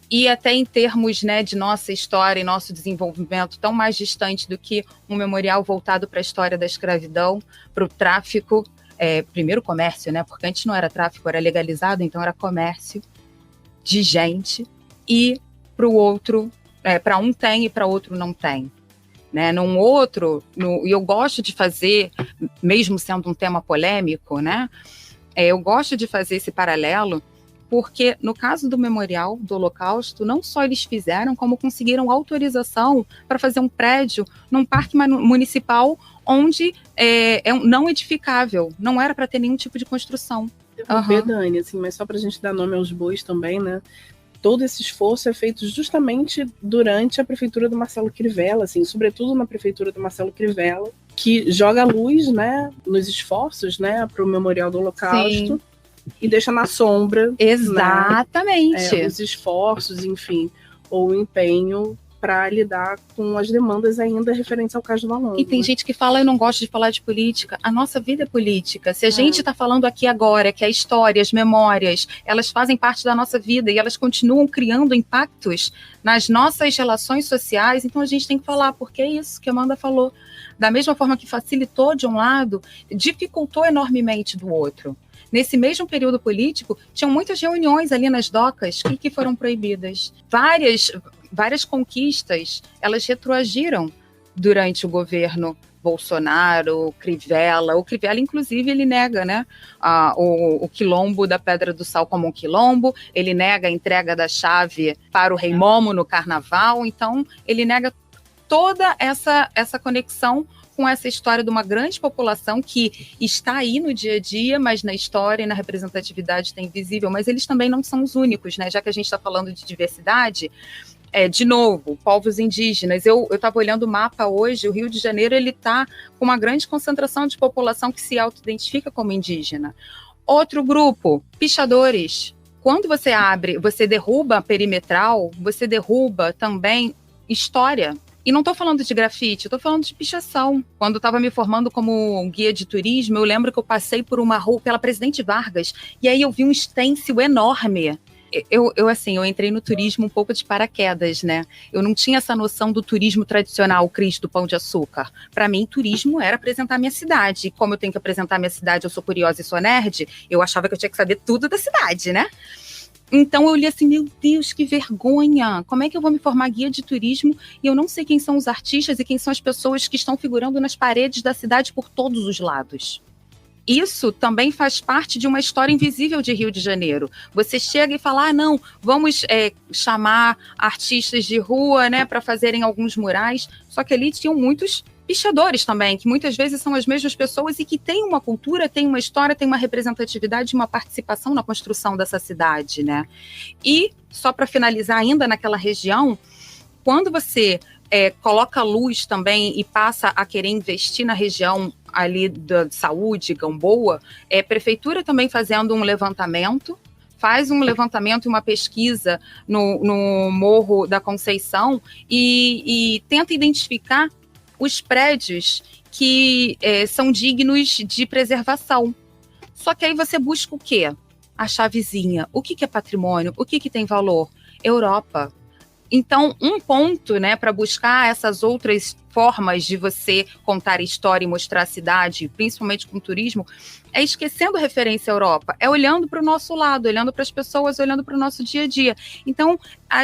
e até em termos, né, de nossa história e nosso desenvolvimento tão mais distante do que um memorial voltado para a história da escravidão, para o tráfico, primeiro comércio, né, porque antes não era tráfico, era legalizado, então era comércio de gente, e para o outro, para um tem e para outro não tem. Né, num outro, e eu gosto de fazer, mesmo sendo um tema polêmico, né, eu gosto de fazer esse paralelo, porque no caso do Memorial do Holocausto, não só eles fizeram, como conseguiram autorização para fazer um prédio num parque municipal onde é não edificável, não era para ter nenhum tipo de construção. Dani, assim, mas só para a gente dar nome aos bois também, né? Todo esse esforço é feito justamente durante a prefeitura do Marcelo Crivella, assim, sobretudo na prefeitura do Marcelo Crivella, que joga luz, né, nos esforços, né, para o Memorial do Holocausto. Sim. E deixa na sombra. Exatamente. Né, os esforços, enfim, ou o empenho para lidar com as demandas ainda referentes ao Cais do Valongo. E tem gente que fala, eu não gosto de falar de política. A nossa vida é política. Se a gente está falando aqui agora que a história, as memórias, elas fazem parte da nossa vida e elas continuam criando impactos nas nossas relações sociais, então a gente tem que falar, porque é isso que a Amanda falou. Da mesma forma que facilitou de um lado, dificultou enormemente do outro. Nesse mesmo período político, tinham muitas reuniões ali nas docas que foram proibidas. Várias conquistas, elas retroagiram durante o governo Bolsonaro, Crivella. O Crivella, inclusive, ele nega, né, o quilombo da Pedra do Sal como um quilombo, ele nega a entrega da chave para o Rei Momo no Carnaval, então ele nega toda essa conexão com essa história de uma grande população que está aí no dia a dia, mas na história e na representatividade está invisível, mas eles também não são os únicos, né? Já que a gente está falando de diversidade, de novo, povos indígenas. Eu estava olhando o mapa hoje, o Rio de Janeiro ele está com uma grande concentração de população que se auto-identifica como indígena. Outro grupo, pichadores. Quando você derruba a perimetral, você derruba também história. E não estou falando de grafite, estou falando de pichação. Quando eu estava me formando como guia de turismo, eu lembro que eu passei por uma rua, pela Presidente Vargas, e aí eu vi um stencil enorme. Eu entrei no turismo um pouco de paraquedas, né? Eu não tinha essa noção do turismo tradicional, Cris, do Pão de Açúcar. Para mim, turismo era apresentar minha cidade. E como eu tenho que apresentar minha cidade, eu sou curiosa e sou nerd, eu achava que eu tinha que saber tudo da cidade, né? Então eu li assim, meu Deus, que vergonha, como é que eu vou me formar guia de turismo e eu não sei quem são os artistas e quem são as pessoas que estão figurando nas paredes da cidade por todos os lados. Isso também faz parte de uma história invisível de Rio de Janeiro. Você chega e fala, não, vamos chamar artistas de rua, né, para fazerem alguns murais, só que ali tinham muitos pichadores também, que muitas vezes são as mesmas pessoas e que têm uma cultura, têm uma história, têm uma representatividade, uma participação na construção dessa cidade, né? E, só para finalizar ainda naquela região, quando você coloca luz também e passa a querer investir na região ali da saúde, Gamboa, prefeitura também fazendo um levantamento, faz um levantamento e uma pesquisa no Morro da Conceição e tenta identificar os prédios que são dignos de preservação. Só que aí você busca o quê? A chavezinha. O que é patrimônio? O que tem valor? Europa. Então, um ponto, né, para buscar essas outras formas de você contar história e mostrar a cidade, principalmente com turismo, é esquecendo referência à Europa, é olhando para o nosso lado, olhando para as pessoas, olhando para o nosso dia a dia. Então,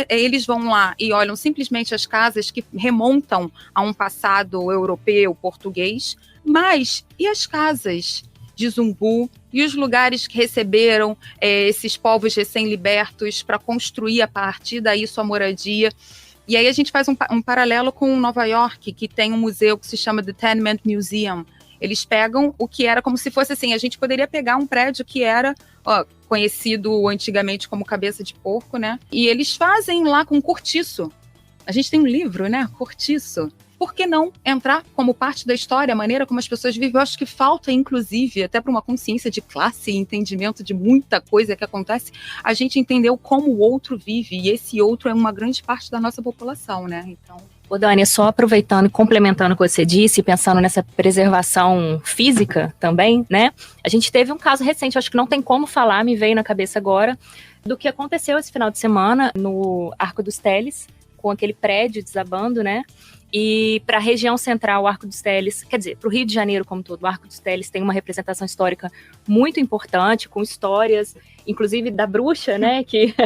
eles vão lá e olham simplesmente as casas que remontam a um passado europeu, português, mas e as casas de Zumbu e os lugares que receberam esses povos recém-libertos para construir a partir daí sua moradia. E aí a gente faz um paralelo com Nova York, que tem um museu que se chama The Tenement Museum. Eles pegam o que era como se fosse assim, a gente poderia pegar um prédio que era conhecido antigamente como Cabeça de Porco, né? E eles fazem lá com cortiço. A gente tem um livro, né? Cortiço. Por que não entrar como parte da história, a maneira como as pessoas vivem? Eu acho que falta, inclusive, até para uma consciência de classe e entendimento de muita coisa que acontece, a gente entendeu como o outro vive, e esse outro é uma grande parte da nossa população, né? Então... Ô Dani, só aproveitando e complementando o que você disse, pensando nessa preservação física também, né? A gente teve um caso recente, acho que não tem como falar, me veio na cabeça agora, do que aconteceu esse final de semana no Arco dos Teles, com aquele prédio desabando, né? E para a região central, o Arco dos Teles, quer dizer, para o Rio de Janeiro como todo, o Arco dos Teles tem uma representação histórica muito importante, com histórias, inclusive da bruxa, né?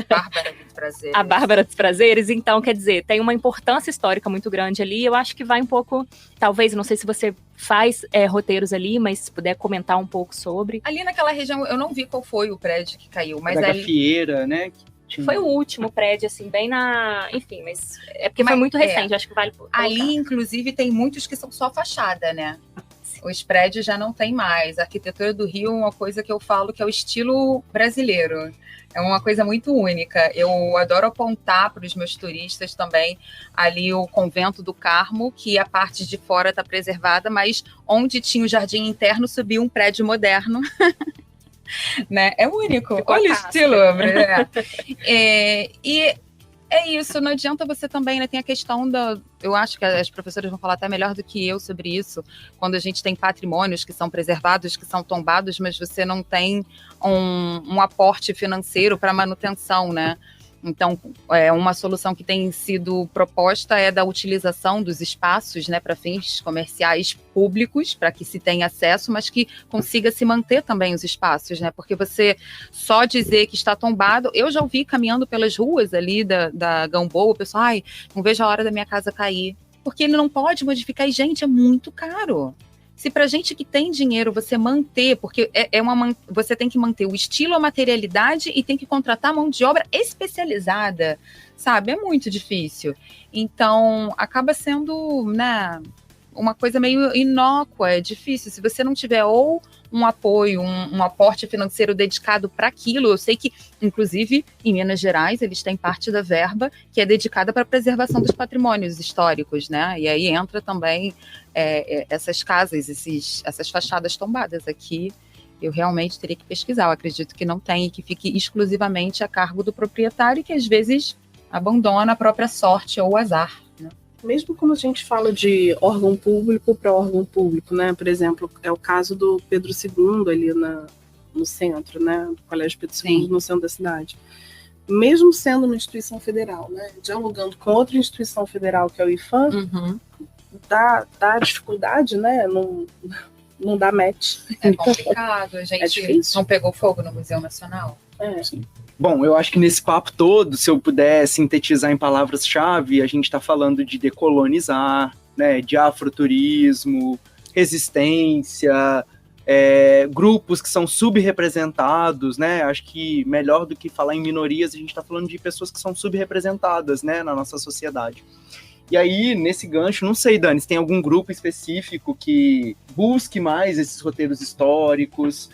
Bárbara dos Prazeres. A Bárbara dos Prazeres. Então, quer dizer, tem uma importância histórica muito grande ali. Eu acho que vai um pouco, talvez, não sei se você faz roteiros ali, mas se puder comentar um pouco sobre. Ali naquela região, eu não vi qual foi o prédio que caiu, mas da Gafieira, né? Foi o último prédio, assim, bem na... Enfim, mas é porque foi muito recente, acho que vale colocar. Ali, inclusive, tem muitos que são só fachada, né? Os prédios já não tem mais. A arquitetura do Rio é uma coisa que eu falo que é o estilo brasileiro. É uma coisa muito única. Eu adoro apontar para os meus turistas também ali o Convento do Carmo, que a parte de fora está preservada, mas onde tinha o jardim interno subiu um prédio moderno. Né? É único. Olha o estilo, né? E É isso, não adianta você também, né? Tem a questão da... Eu acho que as professoras vão falar até melhor do que eu sobre isso, quando a gente tem patrimônios que são preservados, que são tombados, mas você não tem um aporte financeiro para manutenção, né? Então, uma solução que tem sido proposta é da utilização dos espaços, né, para fins comerciais públicos, para que se tenha acesso, mas que consiga se manter também os espaços, né? Porque você só dizer que está tombado... Eu já ouvi caminhando pelas ruas ali da Gamboa, o pessoal, ai, não vejo a hora da minha casa cair. Porque ele não pode modificar, e, gente, é muito caro. Se para gente que tem dinheiro você manter, porque você tem que manter o estilo, a materialidade e tem que contratar mão de obra especializada, sabe? É muito difícil. Então, acaba sendo, né, uma coisa meio inócua, é difícil. Se você não tiver ou um apoio, um aporte financeiro dedicado para aquilo, eu sei que, inclusive, em Minas Gerais, eles têm parte da verba que é dedicada para a preservação dos patrimônios históricos, né? E aí entra também essas casas, essas fachadas tombadas aqui. Eu realmente teria que pesquisar, eu acredito que não tem, e que fique exclusivamente a cargo do proprietário, que às vezes abandona a própria sorte ou azar, né? Mesmo quando a gente fala de órgão público para órgão público, né? Por exemplo, é o caso do Pedro II ali no centro, né? Do Colégio Pedro II, sim, no centro da cidade. Mesmo sendo uma instituição federal, né? Dialogando com outra instituição federal, que é o IPHAN, uhum, dá dificuldade, né? Não dá match. É complicado, a gente não pegou fogo no Museu Nacional. Sim. Bom, eu acho que nesse papo todo, se eu puder sintetizar em palavras-chave, a gente está falando de decolonizar, né, de afroturismo, resistência, grupos que são subrepresentados, né? Acho que melhor do que falar em minorias, a gente está falando de pessoas que são subrepresentadas, né, na nossa sociedade. E aí, nesse gancho, não sei, Dani, se tem algum grupo específico que busque mais esses roteiros históricos,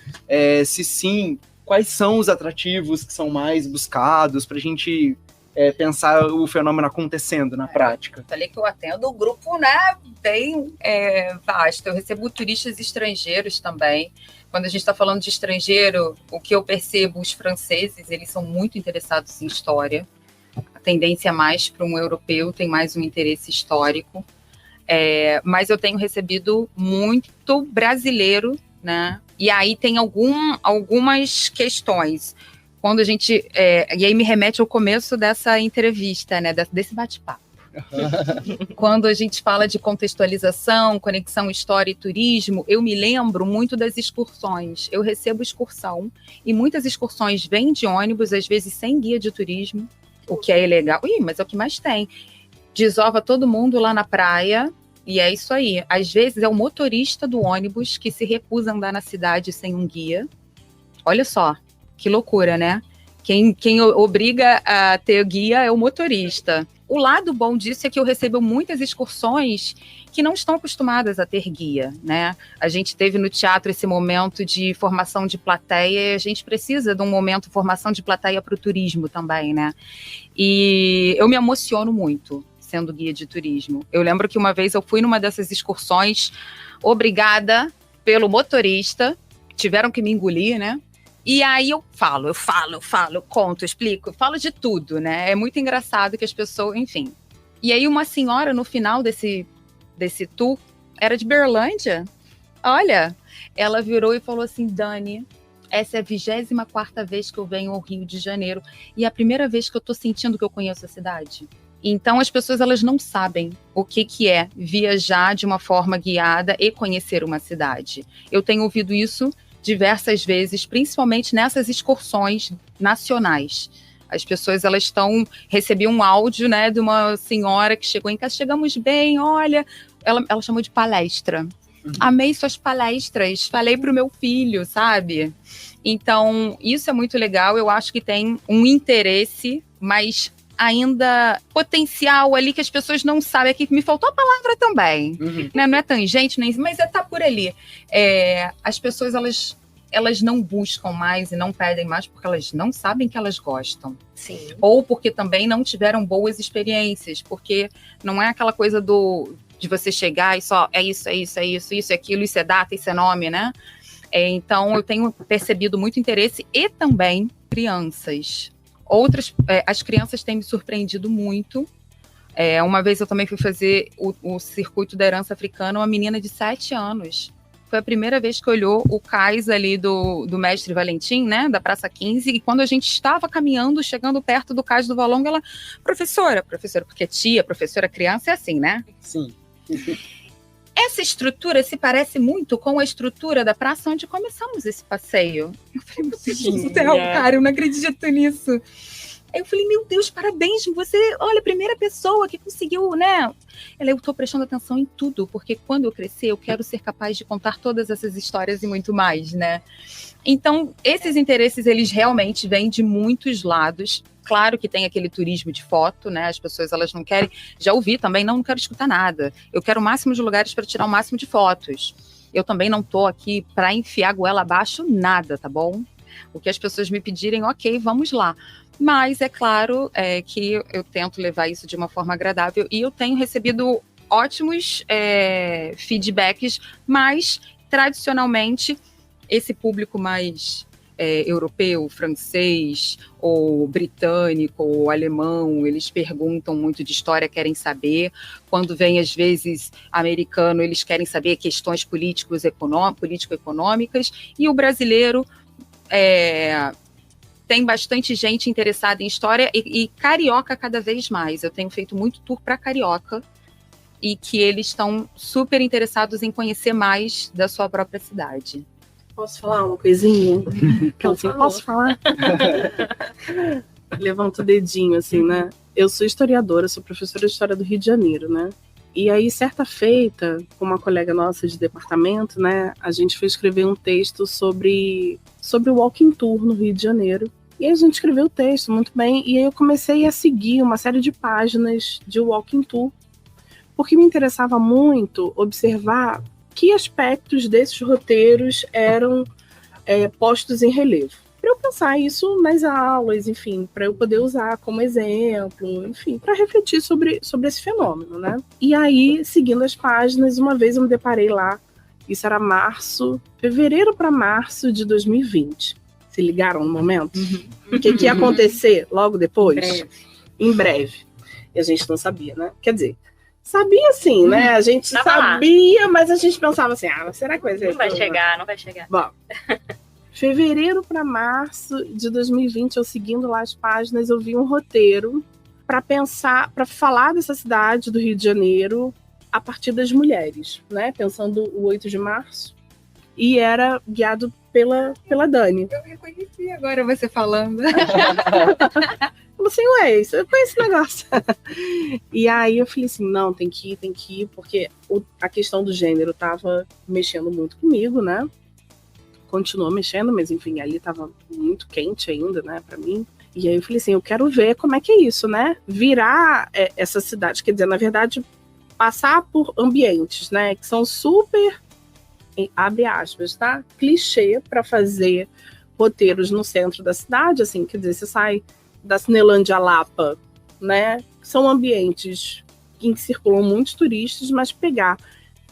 se sim, quais são os atrativos que são mais buscados para a gente pensar o fenômeno acontecendo na prática? Falei que eu atendo o grupo, né, bem vasto. Eu recebo turistas estrangeiros também. Quando a gente está falando de estrangeiro, o que eu percebo, os franceses, eles são muito interessados em história. A tendência é mais para um europeu, tem mais um interesse histórico. Mas eu tenho recebido muito brasileiro, né? E aí tem algumas questões. Quando a gente... e aí me remete ao começo dessa entrevista, né? Desse bate-papo. Quando a gente fala de contextualização, conexão história e turismo, eu me lembro muito das excursões. Eu recebo excursão, e muitas excursões vêm de ônibus, às vezes sem guia de turismo, o que é ilegal. Mas é o que mais tem. Desova todo mundo lá na praia, e é isso aí. Às vezes é o motorista do ônibus que se recusa a andar na cidade sem um guia. Olha só, que loucura, né? Quem obriga a ter guia é o motorista. O lado bom disso é que eu recebo muitas excursões que não estão acostumadas a ter guia, né? A gente teve no teatro esse momento de formação de plateia, e a gente precisa de um momento de formação de plateia para o turismo também, né? E eu me emociono muito sendo guia de turismo. Eu lembro que uma vez eu fui numa dessas excursões, obrigada pelo motorista, tiveram que me engolir, né? E aí eu falo, conto, explico, falo de tudo, né? É muito engraçado que as pessoas, enfim. E aí uma senhora no final desse tour, era de Berlândia, olha, ela virou e falou assim: Dani, essa é a 24ª vez que eu venho ao Rio de Janeiro e é a primeira vez que eu tô sentindo que eu conheço a cidade. Então as pessoas, elas não sabem o que é viajar de uma forma guiada e conhecer uma cidade. Eu tenho ouvido isso diversas vezes, principalmente nessas excursões nacionais. As pessoas, elas recebi um áudio, né, de uma senhora que chegou em casa, chegamos bem, olha, ela chamou de palestra. Amei suas palestras, falei para o meu filho, sabe? Então, isso é muito legal, eu acho que tem um interesse, mas ainda potencial ali que as pessoas não sabem. Aqui me faltou a palavra também, né? Não é tangente, mas tá por ali. As pessoas, elas não buscam mais e não pedem mais porque elas não sabem que elas gostam. Sim. Ou porque também não tiveram boas experiências, porque não é aquela coisa de você chegar e só isso é aquilo, isso é data, isso é nome, né? Então eu tenho percebido muito interesse, e também crianças. As crianças têm me surpreendido muito. Uma vez eu também fui fazer o circuito da herança africana, uma menina de 7 anos. Foi a primeira vez que olhou o cais ali do Mestre Valentim, né, da Praça 15, e quando a gente estava caminhando, chegando perto do cais do Valongo, ela, professora, porque tia, professora, criança é assim, né? Sim. Essa estrutura se parece muito com a estrutura da praça onde começamos esse passeio. Eu falei, meu Deus do céu, cara, eu não acredito nisso. Aí eu falei, meu Deus, parabéns, você, olha, a primeira pessoa que conseguiu, né? Eu estou prestando atenção em tudo, porque quando eu crescer, eu quero ser capaz de contar todas essas histórias e muito mais, né? Então, esses interesses, eles realmente vêm de muitos lados. Claro que tem aquele turismo de foto, né? As pessoas, elas não querem... Já ouvi também, não quero escutar nada. Eu quero o máximo de lugares para tirar o máximo de fotos. Eu também não estou aqui para enfiar a goela abaixo nada, tá bom? O que as pessoas me pedirem, ok, vamos lá. Mas é claro que eu tento levar isso de uma forma agradável e eu tenho recebido ótimos feedbacks, mas tradicionalmente esse público mais europeu, francês, ou britânico, ou alemão, eles perguntam muito de história, querem saber. Quando vem, às vezes, americano, eles querem saber questões político-econômicas, e o brasileiro tem bastante gente interessada em história e carioca cada vez mais. Eu tenho feito muito tour para carioca e que eles estão super interessados em conhecer mais da sua própria cidade. Posso falar uma coisinha? Posso falar? Levanta o dedinho, assim, né? Eu sou historiadora, sou professora de História do Rio de Janeiro, né? E aí, certa feita, com uma colega nossa de departamento, né? A gente foi escrever um texto sobre o Walking Tour no Rio de Janeiro. E aí a gente escreveu o texto muito bem, e aí eu comecei a seguir uma série de páginas de Walking Tour, porque me interessava muito observar que aspectos desses roteiros eram postos em relevo. Para eu pensar isso nas aulas, enfim, para eu poder usar como exemplo, enfim, para refletir sobre esse fenômeno, né? E aí, seguindo as páginas, uma vez eu me deparei lá, isso era fevereiro para março de 2020. Se ligaram no momento? O que ia acontecer logo depois? Em breve. E a gente não sabia, né? Quer dizer, sabia sim, né? A gente sabia, mas a gente pensava assim, será que vai ser? Não vai chegar. Bom, fevereiro para março de 2020, eu seguindo lá as páginas, eu vi um roteiro para falar dessa cidade do Rio de Janeiro a partir das mulheres, né? Pensando o 8 de março. E era guiado pela Dani. Eu reconheci agora você falando. Eu falei assim, eu conheço esse negócio. E aí eu falei assim, não, tem que ir, porque a questão do gênero tava mexendo muito comigo, né? Continuou mexendo, mas enfim, ali tava muito quente ainda, né, pra mim. E aí eu falei assim, eu quero ver como é que é isso, né? Virar essa cidade, quer dizer, na verdade, passar por ambientes, né, que são super, abre aspas, tá? Clichê para fazer roteiros no centro da cidade, assim, quer dizer, você sai da Cinelândia a Lapa, né? São ambientes em que circulam muitos turistas, mas pegar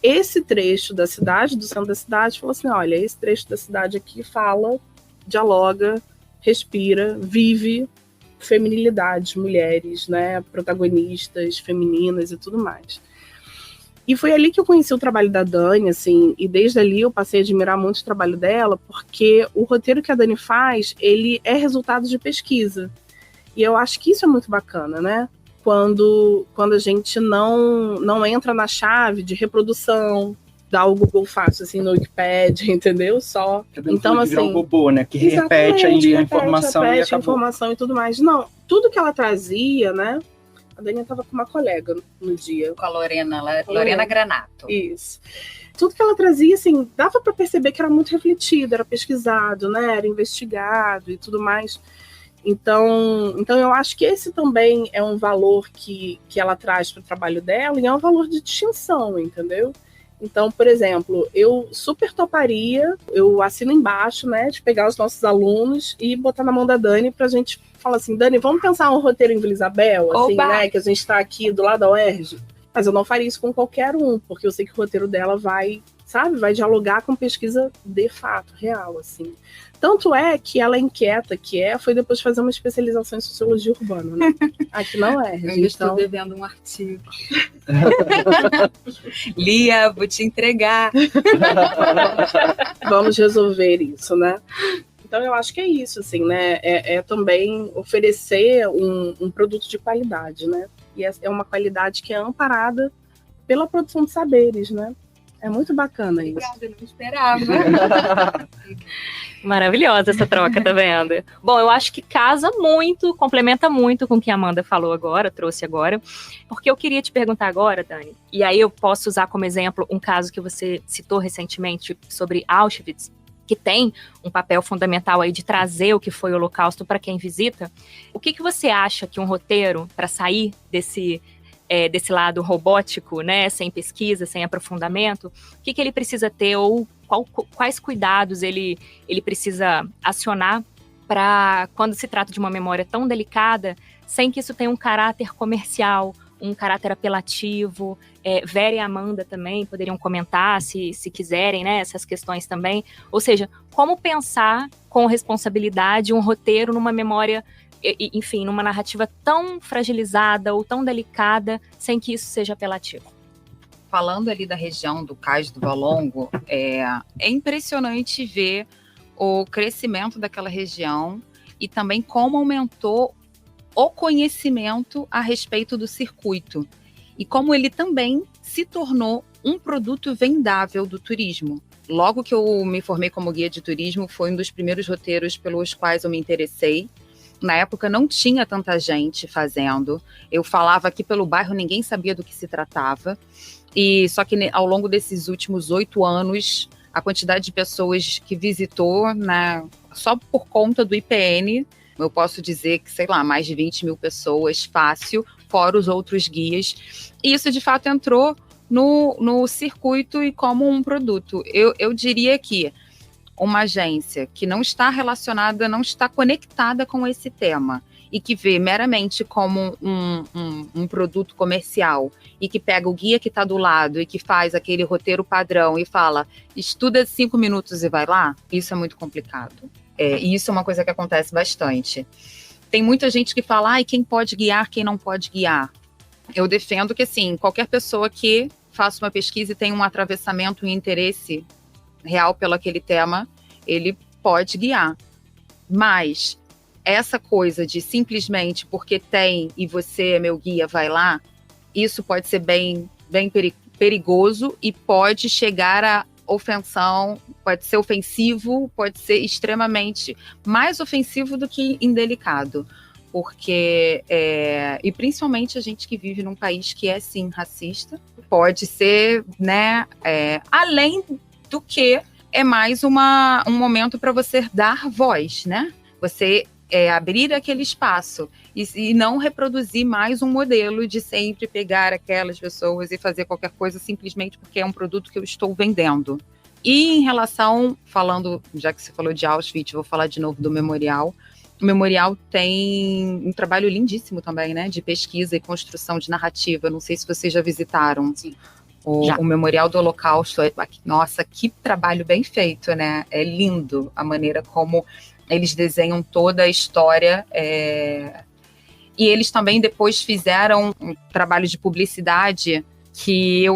esse trecho da cidade, do centro da cidade, falar assim, olha, esse trecho da cidade aqui fala, dialoga, respira, vive feminilidades, mulheres, né? Protagonistas femininas e tudo mais. E foi ali que eu conheci o trabalho da Dani, assim, e desde ali eu passei a admirar muito o trabalho dela, porque o roteiro que a Dani faz, ele é resultado de pesquisa. E eu acho que isso é muito bacana, né? Quando a gente não entra na chave de reprodução, dá o Google fácil, assim, no Wikipedia, entendeu? Só. Então, assim, um robô, né? Que repete a informação e acabou. A informação e tudo mais. Não, tudo que ela trazia, né? A Dani estava com uma colega no dia. Com a Lorena Granato. Isso. Tudo que ela trazia, assim, dava para perceber que era muito refletido, era pesquisado, né? Era investigado e tudo mais. Então eu acho que esse também é um valor que ela traz para o trabalho dela e é um valor de distinção, entendeu? Então, por exemplo, eu super toparia, eu assino embaixo, né, de pegar os nossos alunos e botar na mão da Dani pra gente falar assim, Dani, vamos pensar um roteiro em Vila Isabel, assim, né, que a gente tá aqui do lado da UERJ. Mas eu não faria isso com qualquer um, porque eu sei que o roteiro dela vai sabe? Vai dialogar com pesquisa de fato, real, assim. Tanto é que ela inquieta, foi depois fazer uma especialização em sociologia urbana, né? Aqui não é. Eu estou devendo um artigo. Lia, vou te entregar. Vamos resolver isso, né? Então, eu acho que é isso, assim, né? É também oferecer um produto de qualidade, né? E é uma qualidade que é amparada pela produção de saberes, né? É muito bacana isso. Obrigada, não esperava. Maravilhosa essa troca, tá vendo? Bom, eu acho que casa muito, complementa muito com o que a Amanda falou agora, trouxe agora, porque eu queria te perguntar agora, Dani, e aí eu posso usar como exemplo um caso que você citou recentemente sobre Auschwitz, que tem um papel fundamental aí de trazer o que foi o Holocausto para quem visita. O que você acha que um roteiro, para sair desse lado robótico, né, sem pesquisa, sem aprofundamento, o que ele precisa ter ou quais cuidados ele precisa acionar para, quando se trata de uma memória tão delicada, sem que isso tenha um caráter comercial, um caráter apelativo. Vera e Amanda também poderiam comentar, se quiserem, né, essas questões também. Ou seja, como pensar com responsabilidade um roteiro numa memória, enfim, numa narrativa tão fragilizada ou tão delicada, sem que isso seja apelativo. Falando ali da região do Cais do Valongo, é impressionante ver o crescimento daquela região e também como aumentou o conhecimento a respeito do circuito e como ele também se tornou um produto vendável do turismo. Logo que eu me formei como guia de turismo, foi um dos primeiros roteiros pelos quais eu me interessei. Na época não tinha tanta gente fazendo. Eu falava aqui pelo bairro, ninguém sabia do que se tratava. E só que ao longo desses últimos 8 anos, a quantidade de pessoas que visitou, né, só por conta do IPN, eu posso dizer que, sei lá, mais de 20 mil pessoas, fácil, fora os outros guias. E isso, de fato, entrou no circuito e como um produto. Eu diria que uma agência que não está relacionada, não está conectada com esse tema e que vê meramente como um produto comercial e que pega o guia que está do lado e que faz aquele roteiro padrão e fala, estuda 5 minutos e vai lá, isso é muito complicado. E isso é uma coisa que acontece bastante. Tem muita gente que fala, quem pode guiar, quem não pode guiar. Eu defendo que, assim, qualquer pessoa que faça uma pesquisa e tenha um atravessamento e interesse real pelo aquele tema, ele pode guiar. Mas essa coisa de simplesmente porque tem e você é meu guia, vai lá, isso pode ser bem perigoso e pode chegar a ofensão, pode ser ofensivo, pode ser extremamente mais ofensivo do que indelicado. Porque, e principalmente a gente que vive num país que é, sim, racista, pode ser, né, além do que é mais um momento para você dar voz, né? Você abrir aquele espaço e não reproduzir mais um modelo de sempre pegar aquelas pessoas e fazer qualquer coisa simplesmente porque é um produto que eu estou vendendo. E em relação, falando, já que você falou de Auschwitz, vou falar de novo do memorial. O memorial tem um trabalho lindíssimo também, né? De pesquisa e construção de narrativa. Não sei se vocês já visitaram. Sim. O Memorial do Holocausto. Nossa, que trabalho bem feito, né? É lindo a maneira como eles desenham toda a história. E eles também depois fizeram um trabalho de publicidade que eu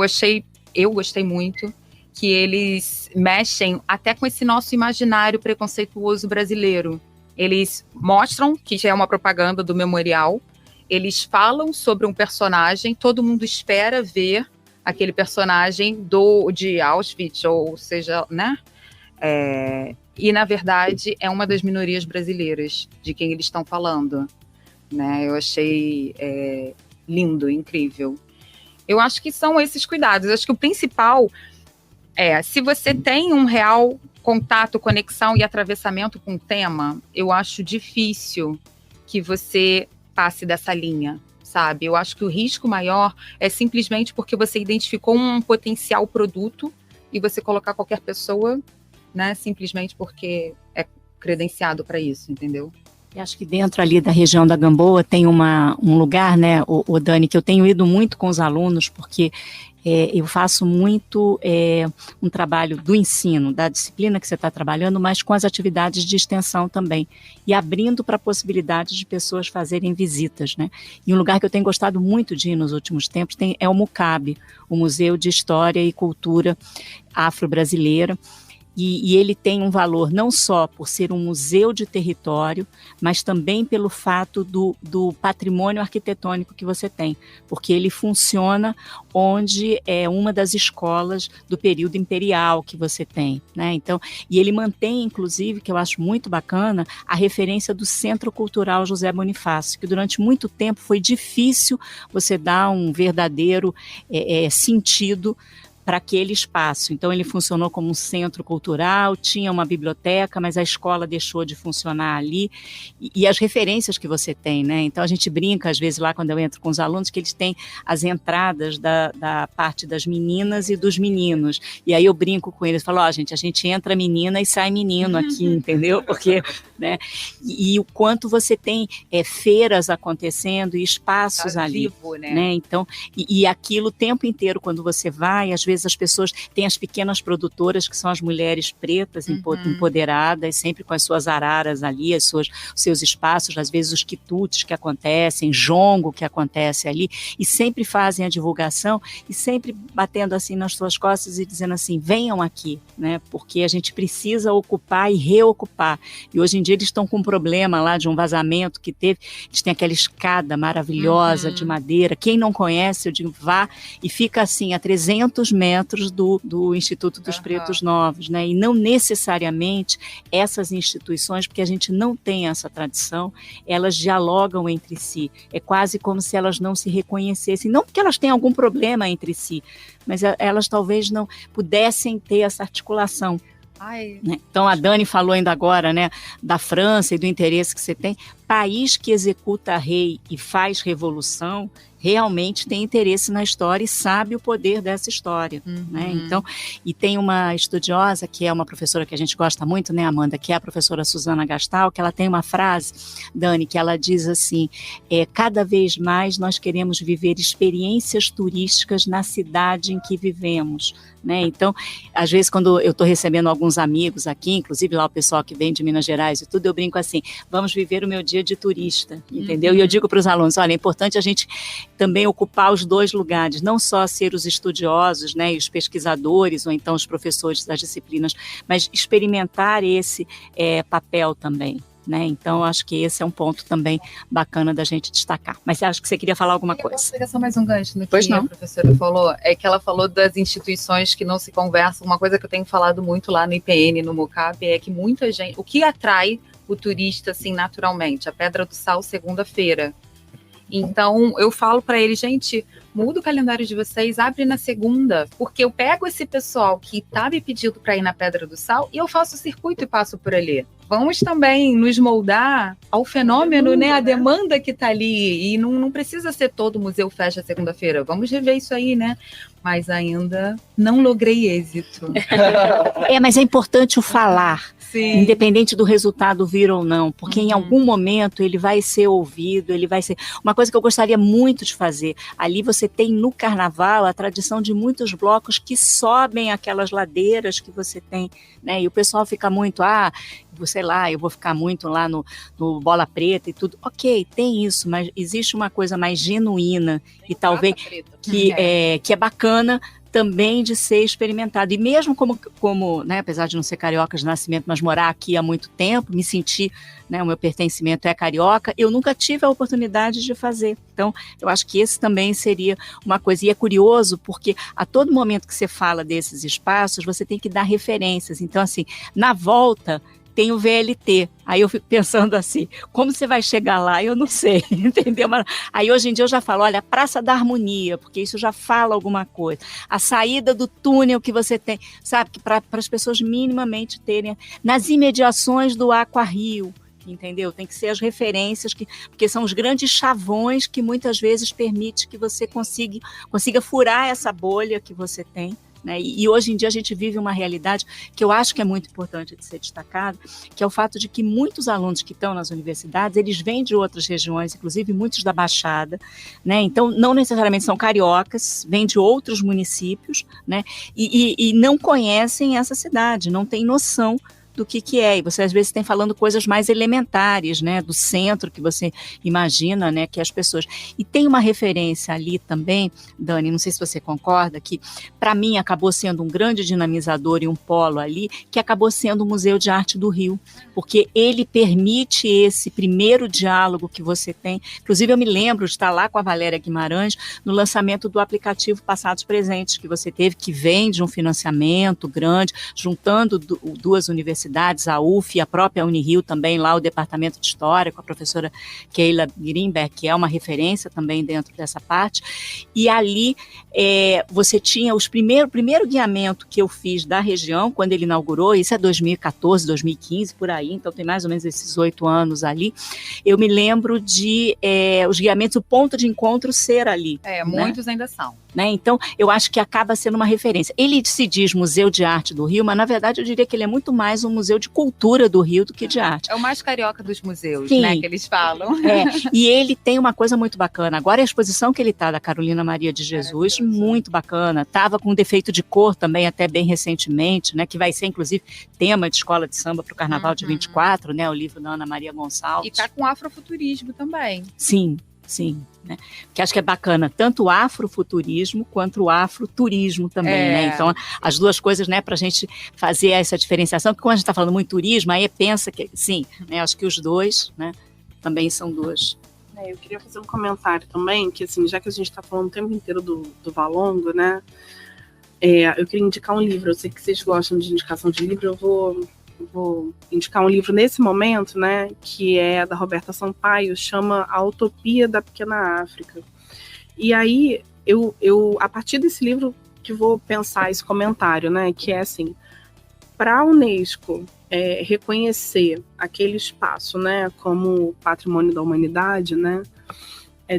gostei muito, que eles mexem até com esse nosso imaginário preconceituoso brasileiro. Eles mostram que já é uma propaganda do memorial, eles falam sobre um personagem, todo mundo espera ver aquele personagem de Auschwitz, ou seja, né? E, na verdade, é uma das minorias brasileiras de quem eles estão falando. Né? Eu achei lindo, incrível. Eu acho que são esses cuidados. Eu acho que o principal se você tem um real contato, conexão e atravessamento com o tema, eu acho difícil que você passe dessa linha, sabe? Eu acho que o risco maior é simplesmente porque você identificou um potencial produto e você colocar qualquer pessoa, né, simplesmente porque é credenciado para isso, entendeu? Eu acho que dentro ali da região da Gamboa tem um lugar, né, o Dani, que eu tenho ido muito com os alunos, porque eu faço muito um trabalho do ensino, da disciplina que você está trabalhando, mas com as atividades de extensão também, e abrindo para a possibilidade de pessoas fazerem visitas, né? E um lugar que eu tenho gostado muito de ir nos últimos tempos é o MUCAB, o Museu de História e Cultura Afro-Brasileira. E ele tem um valor não só por ser um museu de território, mas também pelo fato do patrimônio arquitetônico que você tem, porque ele funciona onde é uma das escolas do período imperial que você tem, né? Então, e ele mantém, inclusive, que eu acho muito bacana, a referência do Centro Cultural José Bonifácio, que durante muito tempo foi difícil você dar um verdadeiro sentido para aquele espaço. Então, ele funcionou como um centro cultural, tinha uma biblioteca, mas a escola deixou de funcionar ali, e as referências que você tem, né? Então, a gente brinca, às vezes, lá quando eu entro com os alunos, que eles têm as entradas da parte das meninas e dos meninos, e aí eu brinco com eles, falo, gente, a gente entra menina e sai menino aqui, entendeu? Porque, né? E o quanto você tem feiras acontecendo e espaços tá ali, vivo, né? Então, e aquilo o tempo inteiro, quando você vai, às vezes as pessoas têm as pequenas produtoras, que são as mulheres pretas, empoderadas, sempre com as suas araras ali, os seus espaços, às vezes os quitutes que acontecem, jongo que acontece ali, e sempre fazem a divulgação, e sempre batendo assim nas suas costas e dizendo assim, venham aqui, né? Porque a gente precisa ocupar e reocupar. E hoje em dia eles estão com um problema lá de um vazamento que teve, eles têm aquela escada maravilhosa de madeira, quem não conhece, eu digo, vá, e fica assim a 300 metros do Instituto dos Pretos Novos, né? E não necessariamente essas instituições, porque a gente não tem essa tradição, elas dialogam entre si, é quase como se elas não se reconhecessem, não porque elas têm algum problema entre si, mas elas talvez não pudessem ter essa articulação. Né? Então a Dani falou ainda agora, né, da França e do interesse que você tem. País que executa rei e faz revolução realmente tem interesse na história e sabe o poder dessa história, né? Então, e tem uma estudiosa que é uma professora que a gente gosta muito, né, Amanda, que é a professora Suzana Gastal, que ela tem uma frase, Dani, que ela diz assim, cada vez mais nós queremos viver experiências turísticas na cidade em que vivemos, né? Então, às vezes quando eu estou recebendo alguns amigos aqui, inclusive lá o pessoal que vem de Minas Gerais e tudo, eu brinco assim, vamos viver o meu dia de turista, entendeu? E eu digo para os alunos, olha, é importante a gente também ocupar os dois lugares, não só ser os estudiosos, né, e os pesquisadores, ou então os professores das disciplinas, mas experimentar esse papel também, né? Então, acho que esse é um ponto também bacana da gente destacar. Mas acho que você queria falar alguma coisa. Posso pegar só mais um gancho no que a professora falou? É que ela falou das instituições que não se conversam. Uma coisa que eu tenho falado muito lá no IPN, no MUCAB, é que muita gente... O que atrai o turista, assim, naturalmente? A Pedra do Sal, segunda-feira. Então, eu falo para eles, gente, muda o calendário de vocês, abre na segunda, porque eu pego esse pessoal que está me pedindo para ir na Pedra do Sal e eu faço o circuito e passo por ali. Vamos também nos moldar ao fenômeno, né? A demanda que está ali. E não precisa ser todo museu fecha segunda-feira. Vamos rever isso aí, né? Mas ainda não logrei êxito. Mas é importante o falar. Sim. Independente do resultado vir ou não, porque em algum momento ele vai ser ouvido, ele vai ser... Uma coisa que eu gostaria muito de fazer, ali você tem no carnaval a tradição de muitos blocos que aquelas ladeiras que você tem, né? E o pessoal fica muito, sei lá, eu vou ficar muito lá no Bola Preta e tudo. Ok, tem isso, mas existe uma coisa mais genuína e talvez que é bacana também de ser experimentado. E mesmo como né, apesar de não ser carioca de nascimento, mas morar aqui há muito tempo, me sentir, né, o meu pertencimento é carioca, eu nunca tive a oportunidade de fazer. Então, eu acho que esse também seria uma coisa. E é curioso, porque a todo momento que você fala desses espaços, você tem que dar referências. Então, assim, na volta... tem o VLT, aí eu fico pensando assim, como você vai chegar lá? Eu não sei, entendeu? Mas, aí hoje em dia eu já falo, olha, a Praça da Harmonia, porque isso já fala alguma coisa, a saída do túnel que você tem, sabe, que para as pessoas minimamente terem, nas imediações do Aquarrio, entendeu? Tem que ser as referências, porque são os grandes chavões que muitas vezes permitem que você consiga furar essa bolha que você tem, né? E hoje em dia a gente vive uma realidade que eu acho que é muito importante de ser destacada, que é o fato de que muitos alunos que estão nas universidades, eles vêm de outras regiões, inclusive muitos da Baixada, né? Então não necessariamente são cariocas, vêm de outros municípios, né? E não conhecem essa cidade, não têm noção do que é, e você às vezes tem falando coisas mais elementares, né, do centro que você imagina, né, que as pessoas, e tem uma referência ali também, Dani, não sei se você concorda, que para mim acabou sendo um grande dinamizador e um polo ali, que acabou sendo o Museu de Arte do Rio, porque ele permite esse primeiro diálogo que você tem, inclusive eu me lembro de estar lá com a Valéria Guimarães no lançamento do aplicativo Passados Presentes, que você teve, que vem de um financiamento grande, juntando duas universidades, a UF e a própria Unirio também, lá o Departamento de História, com a professora Keila Grimberg, que é uma referência também dentro dessa parte, e ali você tinha o primeiro guiamento que eu fiz da região, quando ele inaugurou, isso é 2014, 2015, por aí, então tem mais ou menos esses 8 anos ali, eu me lembro de os guiamentos, o ponto de encontro ser ali. Muitos ainda são. Né? Então, eu acho que acaba sendo uma referência. Ele se diz Museu de Arte do Rio, mas na verdade eu diria que ele é muito mais um museu de cultura do Rio do que de arte. É o mais carioca dos museus, Sim. né, que eles falam. E ele tem uma coisa muito bacana. Agora a exposição que ele está da Carolina Maria de Jesus, muito bacana. Estava com defeito de cor também até bem recentemente, né, que vai ser inclusive tema de escola de samba para o Carnaval de 24, né, o livro da Ana Maria Gonçalves. E está com afrofuturismo também. Sim. Né? Que acho que é bacana, tanto o afrofuturismo quanto o afroturismo também, né? Então, as duas coisas, né, para a gente fazer essa diferenciação, porque quando a gente está falando muito turismo, aí pensa que, sim, né, acho que os dois, né, também são duas. Eu queria fazer um comentário também, que assim, já que a gente está falando o tempo inteiro do Valongo, né, eu queria indicar um livro. Eu sei que vocês gostam de indicação de livro, eu vou indicar um livro nesse momento, né, que é da Roberta Sampaio, chama A Utopia da Pequena África. E aí, eu a partir desse livro que vou pensar esse comentário, né, que é assim, para a Unesco reconhecer aquele espaço, né, como patrimônio da humanidade, né,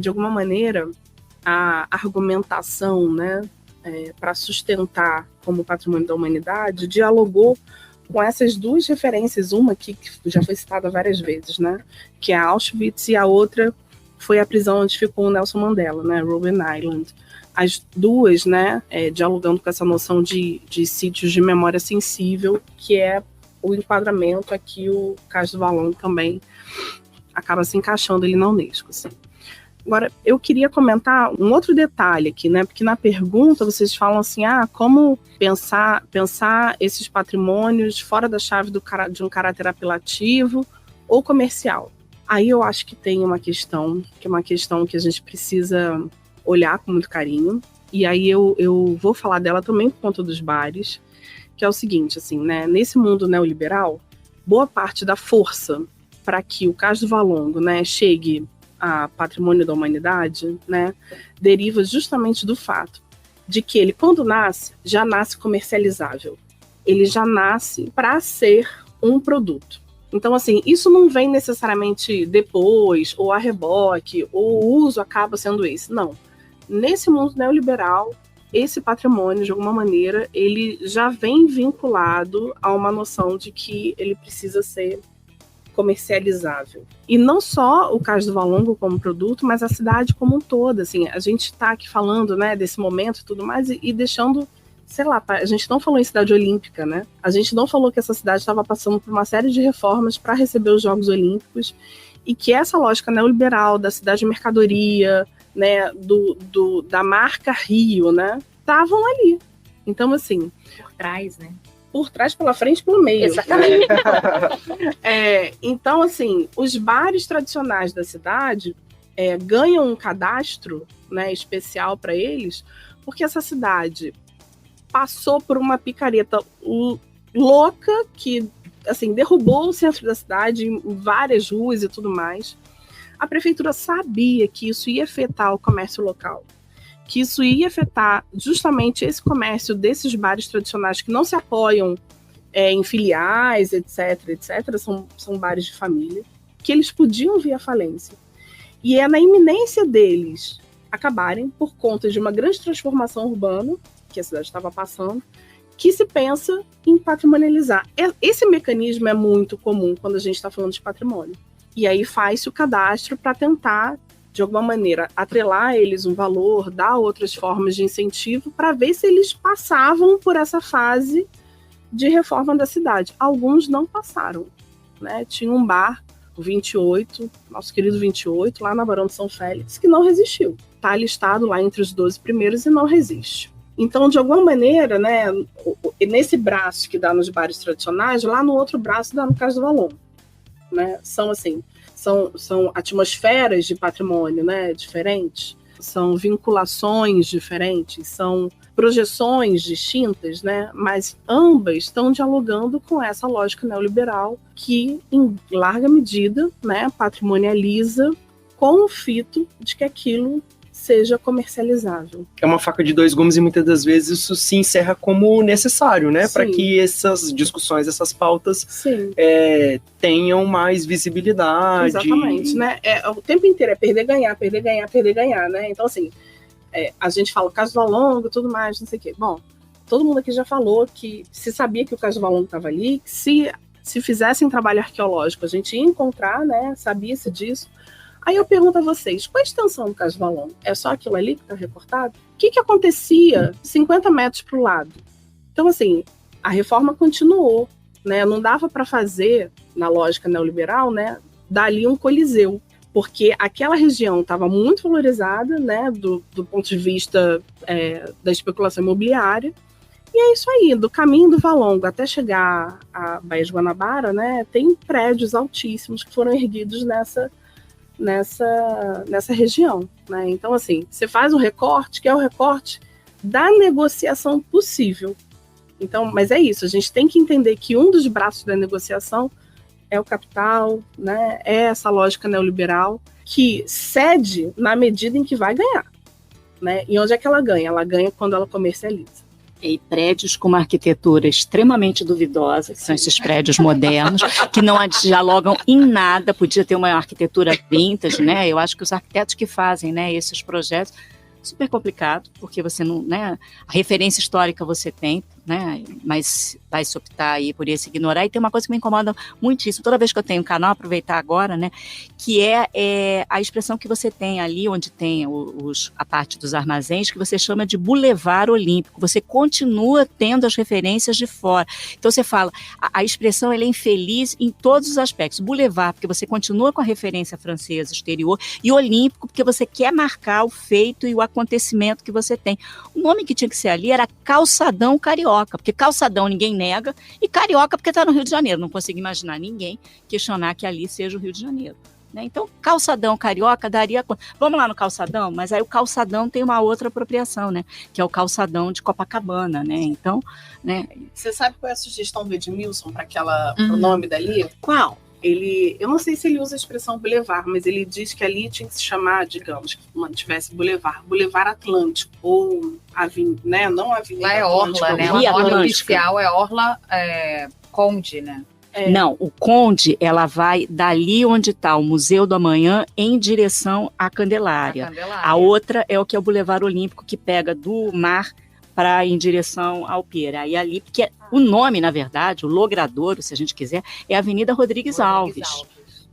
de alguma maneira, a argumentação, né, para sustentar como patrimônio da humanidade, dialogou com essas duas referências, uma que já foi citada várias vezes, né, que é Auschwitz, e a outra foi a prisão onde ficou o Nelson Mandela, né, Robben Island. As duas, né, dialogando com essa noção de sítios de memória sensível, que é o enquadramento aqui, o caso do Valongo também acaba se encaixando ali na Unesco, assim. Agora, eu queria comentar um outro detalhe aqui, né? Porque na pergunta vocês falam assim, como pensar esses patrimônios fora da chave de um caráter apelativo ou comercial. Aí eu acho que tem uma questão, que é uma questão que a gente precisa olhar com muito carinho, e aí eu vou falar dela também por conta dos bares, que é o seguinte, assim, né? Nesse mundo neoliberal, boa parte da força para que o caso do Valongo, né, chegue a patrimônio da humanidade, né, deriva justamente do fato de que ele, quando nasce, já nasce comercializável. Ele já nasce para ser um produto. Então, assim, isso não vem necessariamente depois, ou a reboque, ou o uso acaba sendo esse. Não. Nesse mundo neoliberal, esse patrimônio, de alguma maneira, ele já vem vinculado a uma noção de que ele precisa ser comercializável. E não só o caso do Valongo como produto, mas a cidade como um todo. Assim, a gente está aqui falando, né, desse momento e tudo mais, e deixando, sei lá, a gente não falou em cidade olímpica, né? A gente não falou que essa cidade estava passando por uma série de reformas para receber os Jogos Olímpicos, e que essa lógica neoliberal da cidade de mercadoria, né, da marca Rio, né, estavam ali. Então, assim, por trás, né? Por trás, pela frente, pelo meio. Exatamente. Então, assim, os bares tradicionais da cidade ganham um cadastro, né, especial para eles, porque essa cidade passou por uma picareta louca que, assim, derrubou o centro da cidade em várias ruas e tudo mais. A prefeitura sabia que isso ia afetar o comércio local, que isso ia afetar justamente esse comércio desses bares tradicionais que não se apoiam em filiais, etc., são bares de família, que eles podiam vir à falência. E é na iminência deles acabarem por conta de uma grande transformação urbana, que a cidade estava passando, que se pensa em patrimonializar. Esse mecanismo é muito comum quando a gente está falando de patrimônio. E aí faz-se o cadastro para tentar, de alguma maneira, atrelar a eles um valor, dar outras formas de incentivo, para ver se eles passavam por essa fase de reforma da cidade. Alguns não passaram, né? Tinha um bar, o 28, nosso querido 28, lá na Barão de São Félix, que não resistiu. Está listado lá entre os 12 primeiros e não resiste. Então, de alguma maneira, né, nesse braço que dá nos bares tradicionais, lá no outro braço dá no Cais do Valongo, né? São assim, são atmosferas de patrimônio, né, diferentes, são vinculações diferentes, são projeções distintas, né, mas ambas estão dialogando com essa lógica neoliberal que, em larga medida, né, patrimonializa com o fito de que aquilo seja comercializável. É uma faca de dois gumes e muitas das vezes isso se encerra como necessário, né? Para que essas discussões, essas pautas tenham mais visibilidade. Exatamente, né? O tempo inteiro é perder, ganhar, perder, ganhar, perder, ganhar, né? Então, assim, a gente fala o Cais do Valongo, tudo mais, não sei o quê. Bom, todo mundo aqui já falou que se sabia que o Cais do Valongo estava ali, que se fizessem trabalho arqueológico, a gente ia encontrar, né? Sabia-se disso. Aí eu pergunto a vocês, qual a extensão do Cais do Valongo? É só aquilo ali que está recortado? O que acontecia 50 metros para o lado? Então, assim, a reforma continuou, né? Não dava para fazer, na lógica neoliberal, né, dali um coliseu, porque aquela região estava muito valorizada, né, do ponto de vista da especulação imobiliária. E é isso aí, do caminho do Valongo até chegar à Baía de Guanabara, né, tem prédios altíssimos que foram erguidos nessa região, né? Então, assim, você faz um recorte, que é o recorte da negociação possível. Então, mas é isso, a gente tem que entender que um dos braços da negociação é o capital, né? É essa lógica neoliberal que cede na medida em que vai ganhar, né? E onde é que ela ganha? Ela ganha quando ela comercializa. E prédios com uma arquitetura extremamente duvidosa, que são esses prédios modernos, que não dialogam em nada, podia ter uma arquitetura vintage, né? Eu acho que os arquitetos que fazem, né, esses projetos, super complicado, porque você não, né, a referência histórica você tem, né, mas vai se optar aí por isso ignorar. E tem uma coisa que me incomoda muitíssimo, toda vez que eu tenho um canal, aproveitar agora, né, que é a expressão que você tem ali, onde tem a parte dos armazéns, que você chama de Boulevard Olímpico, você continua tendo as referências de fora. Então você fala, a expressão ela é infeliz em todos os aspectos. Boulevard, porque você continua com a referência francesa exterior, e olímpico, porque você quer marcar o feito e o acontecimento que você tem. O nome que tinha que ser ali era Calçadão Carioca, porque calçadão ninguém nega, e carioca porque está no Rio de Janeiro. Não consigo imaginar ninguém questionar que ali seja o Rio de Janeiro, né? Então, calçadão carioca daria... Vamos lá no calçadão? Mas aí o calçadão tem uma outra apropriação, né? Que é o calçadão de Copacabana, né? Então, né? Você sabe qual é a sugestão do Edmilson para o nome dali? Qual? Eu não sei se ele usa a expressão boulevard, mas ele diz que ali tinha que se chamar, digamos, que mantivesse Boulevard Atlântico, ou avenida, né? Não avenida. Lá é Orla, né? O nome oficial é Orla Conde, né? Não, o Conde, ela vai dali onde está o Museu do Amanhã em direção à Candelária. A outra é o que é o Boulevard Olímpico, que pega do mar em direção ao pier. Aí ali, porque o nome, na verdade, o logradouro, se a gente quiser, é Avenida Rodrigues Alves.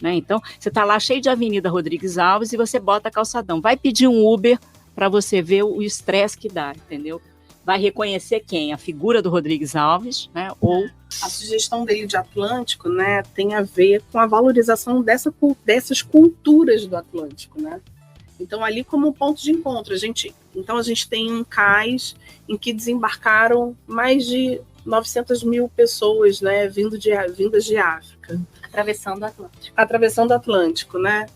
Né? Então, você está lá cheio de Avenida Rodrigues Alves e você bota calçadão. Vai pedir um Uber para você ver o estresse que dá, entendeu? Vai reconhecer quem? A figura do Rodrigues Alves, né? Ou... A sugestão dele de Atlântico, né, tem a ver com a valorização dessas culturas do Atlântico, né? Então, ali como ponto de encontro, a gente tem um cais em que desembarcaram mais de 900 mil pessoas, né, vindas de África. Atravessando o Atlântico, né?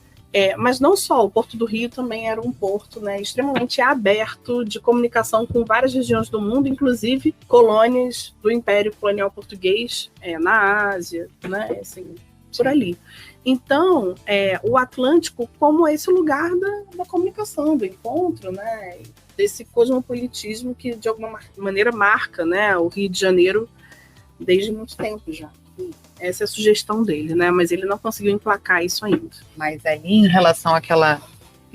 Mas não só, o Porto do Rio também era um porto, né, extremamente aberto de comunicação com várias regiões do mundo, inclusive colônias do Império Colonial Português na Ásia, né, assim, por ali. Então, o Atlântico como esse lugar da comunicação, do encontro, né, desse cosmopolitismo que de alguma maneira marca, né, o Rio de Janeiro desde muito tempo já. Essa é a sugestão dele, né? Mas ele não conseguiu emplacar isso ainda. Mas ali, em relação àquela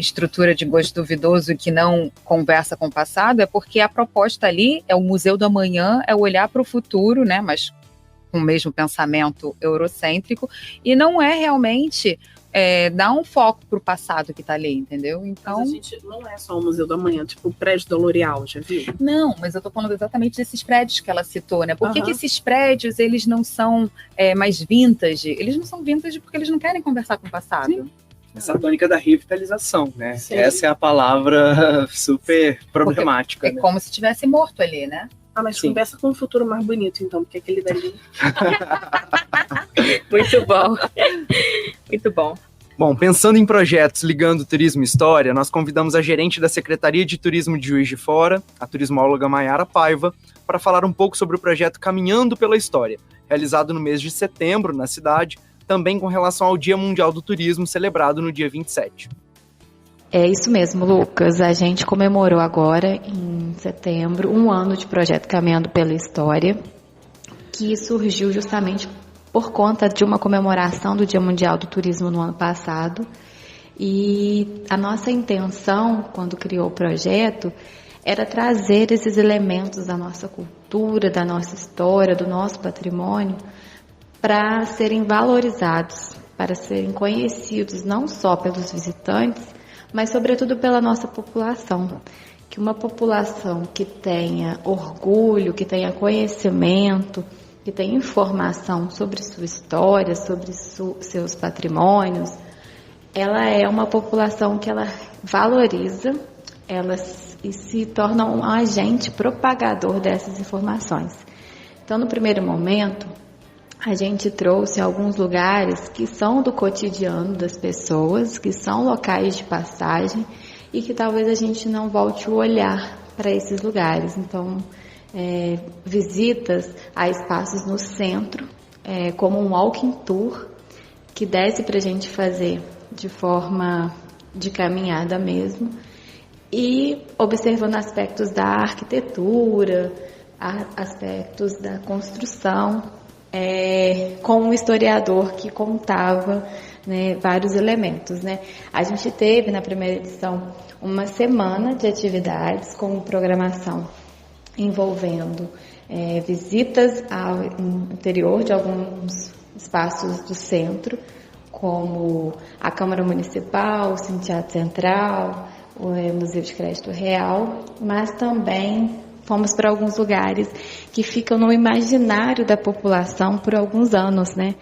estrutura de gosto duvidoso que não conversa com o passado, é porque a proposta ali é o Museu do Amanhã, é o olhar para o futuro, né, mas com o mesmo pensamento eurocêntrico, e não é realmente dar um foco para o passado que está ali, entendeu? Então, mas a gente não é só o Museu do Amanhã, tipo o prédio da L'Oréal, já viu? Não, mas eu estou falando exatamente desses prédios que ela citou, né? Por que esses prédios, eles não são mais vintage? Eles não são vintage porque eles não querem conversar com o passado. Sim. Essa tônica da revitalização, né? Sim. Essa é a palavra super problemática. Porque é como se tivesse morto ali, né? Mas conversa com um futuro mais bonito, então, porque aquele dali... Muito bom. Muito bom. Bom, pensando em projetos ligando turismo e história, nós convidamos a gerente da Secretaria de Turismo de Juiz de Fora, a turismóloga Maiara Paiva, para falar um pouco sobre o projeto Caminhando pela História, realizado no mês de setembro na cidade, também com relação ao Dia Mundial do Turismo, celebrado no dia 27. É isso mesmo, Lucas. A gente comemorou agora, em setembro, 1 ano de projeto Caminhando pela História, que surgiu justamente por conta de uma comemoração do Dia Mundial do Turismo no ano passado. E a nossa intenção, quando criou o projeto, era trazer esses elementos da nossa cultura, da nossa história, do nosso patrimônio, para serem valorizados, para serem conhecidos não só pelos visitantes, mas sobretudo pela nossa população. Que uma população que tenha orgulho, que tenha conhecimento, que tenha informação sobre sua história, sobre seus patrimônios, ela é uma população que ela valoriza, ela se torna um agente propagador dessas informações. Então, no primeiro momento, a gente trouxe alguns lugares que são do cotidiano das pessoas, que são locais de passagem e que talvez a gente não volte o olhar para esses lugares. Então, visitas a espaços no centro, como um walking tour, que desse para a gente fazer de forma de caminhada mesmo, e observando aspectos da arquitetura, aspectos da construção, com um historiador que contava, né, vários elementos, né? A gente teve na primeira edição uma semana de atividades com programação envolvendo visitas ao interior de alguns espaços do centro, como a Câmara Municipal, o Cine Teatro Central, o Museu de Crédito Real, mas também fomos para alguns lugares que ficam no imaginário da população por alguns anos, né?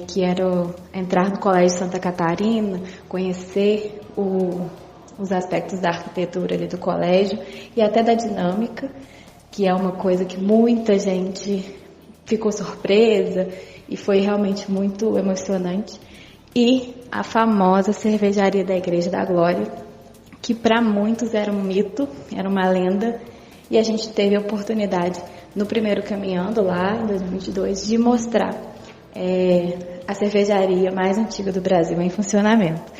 Que era entrar no Colégio Santa Catarina, conhecer os aspectos da arquitetura ali do colégio e até da dinâmica, que é uma coisa que muita gente ficou surpresa e foi realmente muito emocionante. E a famosa cervejaria da Igreja da Glória, que para muitos era um mito, era uma lenda, e a gente teve a oportunidade, no primeiro Caminhando lá, em 2022, de mostrar a cervejaria mais antiga do Brasil em funcionamento.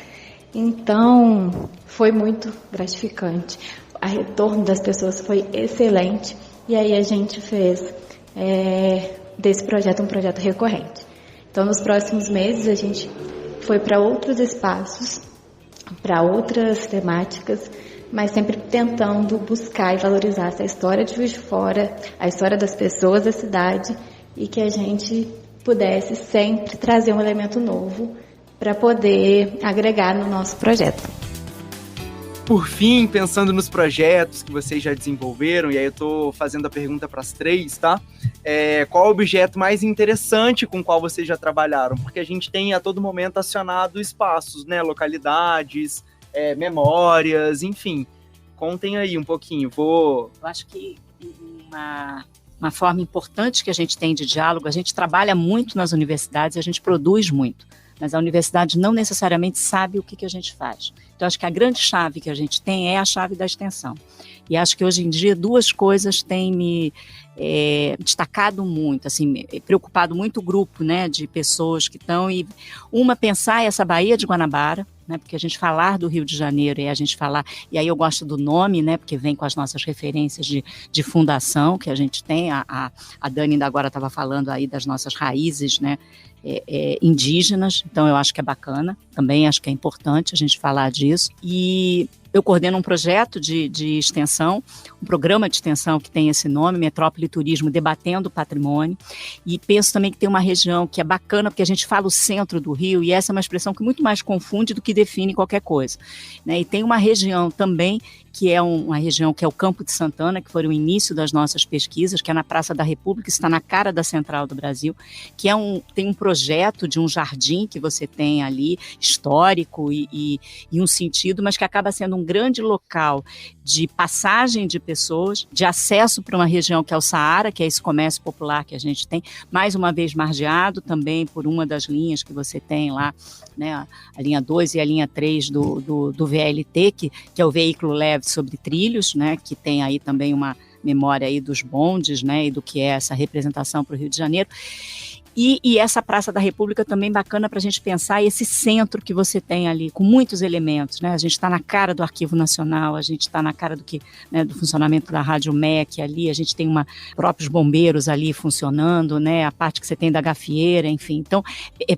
Então, foi muito gratificante. O retorno das pessoas foi excelente, e aí a gente fez desse projeto um projeto recorrente. Então, nos próximos meses, a gente foi para outros espaços, para outras temáticas, mas sempre tentando buscar e valorizar essa história de Juiz de Fora, a história das pessoas da cidade, e que a gente pudesse sempre trazer um elemento novo para poder agregar no nosso projeto. Por fim, pensando nos projetos que vocês já desenvolveram, e aí eu estou fazendo a pergunta para as três, tá? Qual o objeto mais interessante com o qual vocês já trabalharam? Porque a gente tem a todo momento acionado espaços, né? Localidades, memórias, enfim. Contem aí um pouquinho. Eu acho que uma forma importante que a gente tem de diálogo, a gente trabalha muito nas universidades, a gente produz muito, mas a universidade não necessariamente sabe o que a gente faz. Então, acho que a grande chave que a gente tem é a chave da extensão. E acho que hoje em dia 2 coisas têm me destacado muito, assim, preocupado muito o grupo, né, de pessoas que estão, e uma, pensar essa Baía de Guanabara, né, porque a gente falar do Rio de Janeiro e a gente falar, e aí eu gosto do nome, né, porque vem com as nossas referências de fundação que a gente tem, a Dani ainda agora estava falando aí das nossas raízes, né, indígenas, então eu acho que é bacana também acho que é importante a gente falar disso. E eu coordeno um projeto de extensão, um programa de extensão que tem esse nome, Metrópole Turismo Debatendo o Patrimônio, e penso também que tem uma região que é bacana, porque a gente fala o centro do Rio, e essa é uma expressão que muito mais confunde do que define qualquer coisa, né? E tem uma região também, que é uma região que é o Campo de Santana, que foi o início das nossas pesquisas, que é na Praça da República, está na cara da Central do Brasil, que tem um projeto de um jardim que você tem ali, histórico e um sentido, mas que acaba sendo um grande local de passagem de pessoas, de acesso para uma região que é o Saara, que é esse comércio popular que a gente tem, mais uma vez margeado também por uma das linhas que você tem lá, né, a linha 2 e a linha 3 do VLT, que é o veículo leve sobre trilhos, né, que tem aí também uma memória aí dos bondes, né, e do que é essa representação para o Rio de Janeiro. E essa Praça da República também bacana para a gente pensar esse centro que você tem ali, com muitos elementos, né? A gente está na cara do Arquivo Nacional, a gente está na cara do funcionamento da Rádio MEC ali, a gente tem próprios bombeiros ali funcionando, né? A parte que você tem da gafieira, enfim. Então,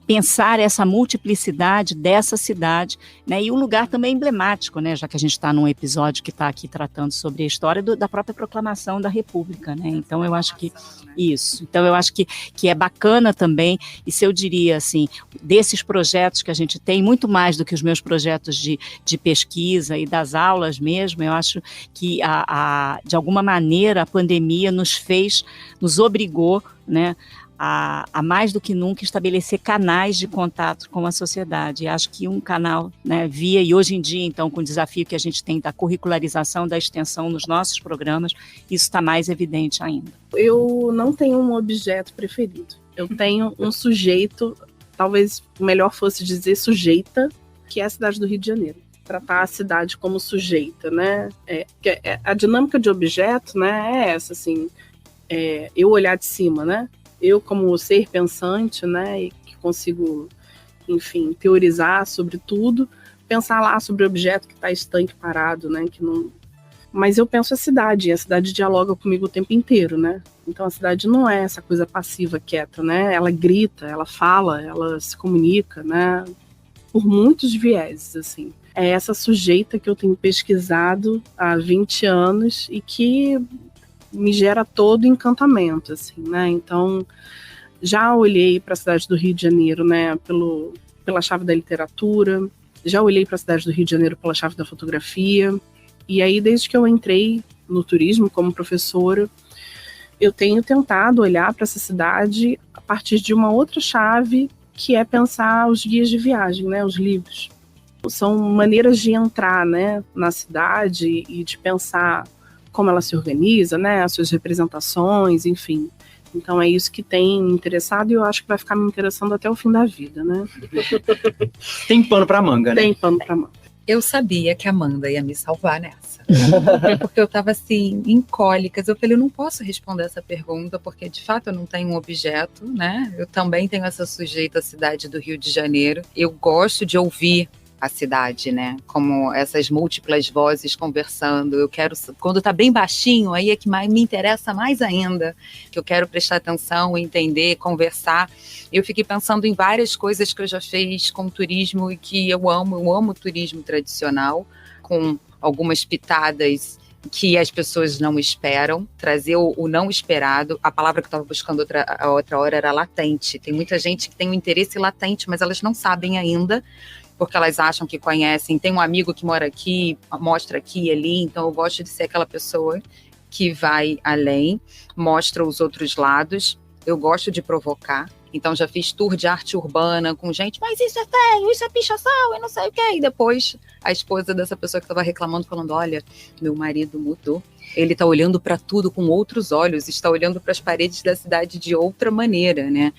pensar essa multiplicidade dessa cidade, né? E um lugar também emblemático, né? Já que a gente está num episódio que está aqui tratando sobre a história da própria proclamação da República, né? Então, eu acho que isso. Então, eu acho que é bacana também, e se eu diria assim, desses projetos que a gente tem, muito mais do que os meus projetos de pesquisa e das aulas mesmo, eu acho que de alguma maneira a pandemia nos obrigou, né, a mais do que nunca estabelecer canais de contato com a sociedade. E acho que um canal, né, via, e hoje em dia, então, com o desafio que a gente tem da curricularização, da extensão nos nossos programas, isso está mais evidente ainda. Eu não tenho um objeto preferido. Eu tenho um sujeito, talvez melhor fosse dizer sujeita, que é a cidade do Rio de Janeiro. Tratar a cidade como sujeita, né? A dinâmica de objeto, né, é essa, assim, eu olhar de cima, né? Eu como ser pensante, né, e que consigo, enfim, teorizar sobre tudo, pensar lá sobre o objeto que está estanque, parado, né, que não... Mas eu penso a cidade, e a cidade dialoga comigo o tempo inteiro, né? Então a cidade não é essa coisa passiva, quieta, né? Ela grita, ela fala, ela se comunica, né? Por muitos vieses, assim. É essa sujeita que eu tenho pesquisado há 20 anos e que me gera todo encantamento, assim, né? Então, já olhei para a cidade do Rio de Janeiro, né, pela chave da literatura, já olhei para a cidade do Rio de Janeiro pela chave da fotografia, e aí, desde que eu entrei no turismo como professora, eu tenho tentado olhar para essa cidade a partir de uma outra chave, que é pensar os guias de viagem, né, os livros. São maneiras de entrar, né, na cidade e de pensar como ela se organiza, né, as suas representações, enfim. Então é isso que tem me interessado e eu acho que vai ficar me interessando até o fim da vida, né? Tem pano para manga, né? Tem pano para manga. Eu sabia que a Amanda ia me salvar nessa. Porque eu estava assim, em cólicas. Eu falei, eu não posso responder essa pergunta, porque de fato eu não tenho um objeto, né? Eu também tenho essa sujeita à cidade do Rio de Janeiro. Eu gosto de ouvir a cidade, né? Como essas múltiplas vozes conversando. Eu quero, quando tá bem baixinho, aí é que me interessa mais ainda, que eu quero prestar atenção, entender, conversar. Eu fiquei pensando em várias coisas que eu já fiz com turismo e que eu amo turismo tradicional, com algumas pitadas que as pessoas não esperam, trazer o não esperado. A palavra que eu estava buscando a outra hora era latente. Tem muita gente que tem um interesse latente, mas elas não sabem ainda, porque elas acham que conhecem. Tem um amigo que mora aqui, mostra aqui e ali, então eu gosto de ser aquela pessoa que vai além, mostra os outros lados. Eu gosto de provocar, então já fiz tour de arte urbana com gente, mas isso é feio, isso é pichação, eu não sei o que. E depois a esposa dessa pessoa que estava reclamando, falando, olha, meu marido mudou. Ele está olhando para tudo com outros olhos, está olhando para as paredes da cidade de outra maneira, né?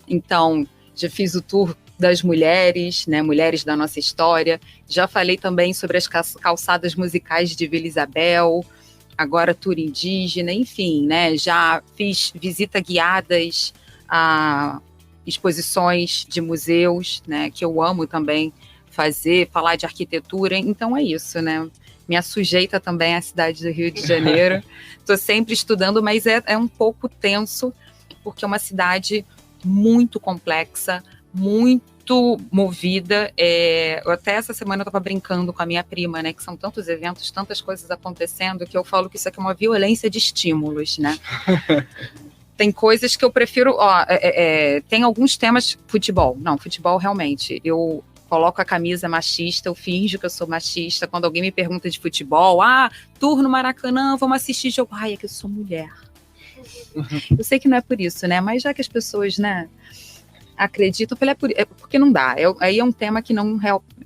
Então, já fiz o tour das mulheres, né, mulheres da nossa história. Já falei também sobre as calçadas musicais de Vila Isabel, agora tour indígena, enfim, né, já fiz visita guiadas a exposições de museus, né, que eu amo também fazer, falar de arquitetura. Então é isso, né? Me sujeita também à cidade do Rio de Janeiro. Estou sempre estudando, mas é um pouco tenso, porque é uma cidade muito complexa, muito muito movida. Eu até essa semana eu estava brincando com a minha prima, né? Que são tantos eventos, tantas coisas acontecendo, que eu falo que isso aqui é uma violência de estímulos, né? Tem coisas que eu prefiro... tem alguns temas... Futebol. Não, futebol realmente. Eu coloco a camisa machista, eu finjo que eu sou machista. Quando alguém me pergunta de futebol, tour no Maracanã, vamos assistir jogo. Ai, é que eu sou mulher. Eu sei que não é por isso, né? Mas já que as pessoas, né, acreditam, eu falei, porque não dá. Aí é um tema que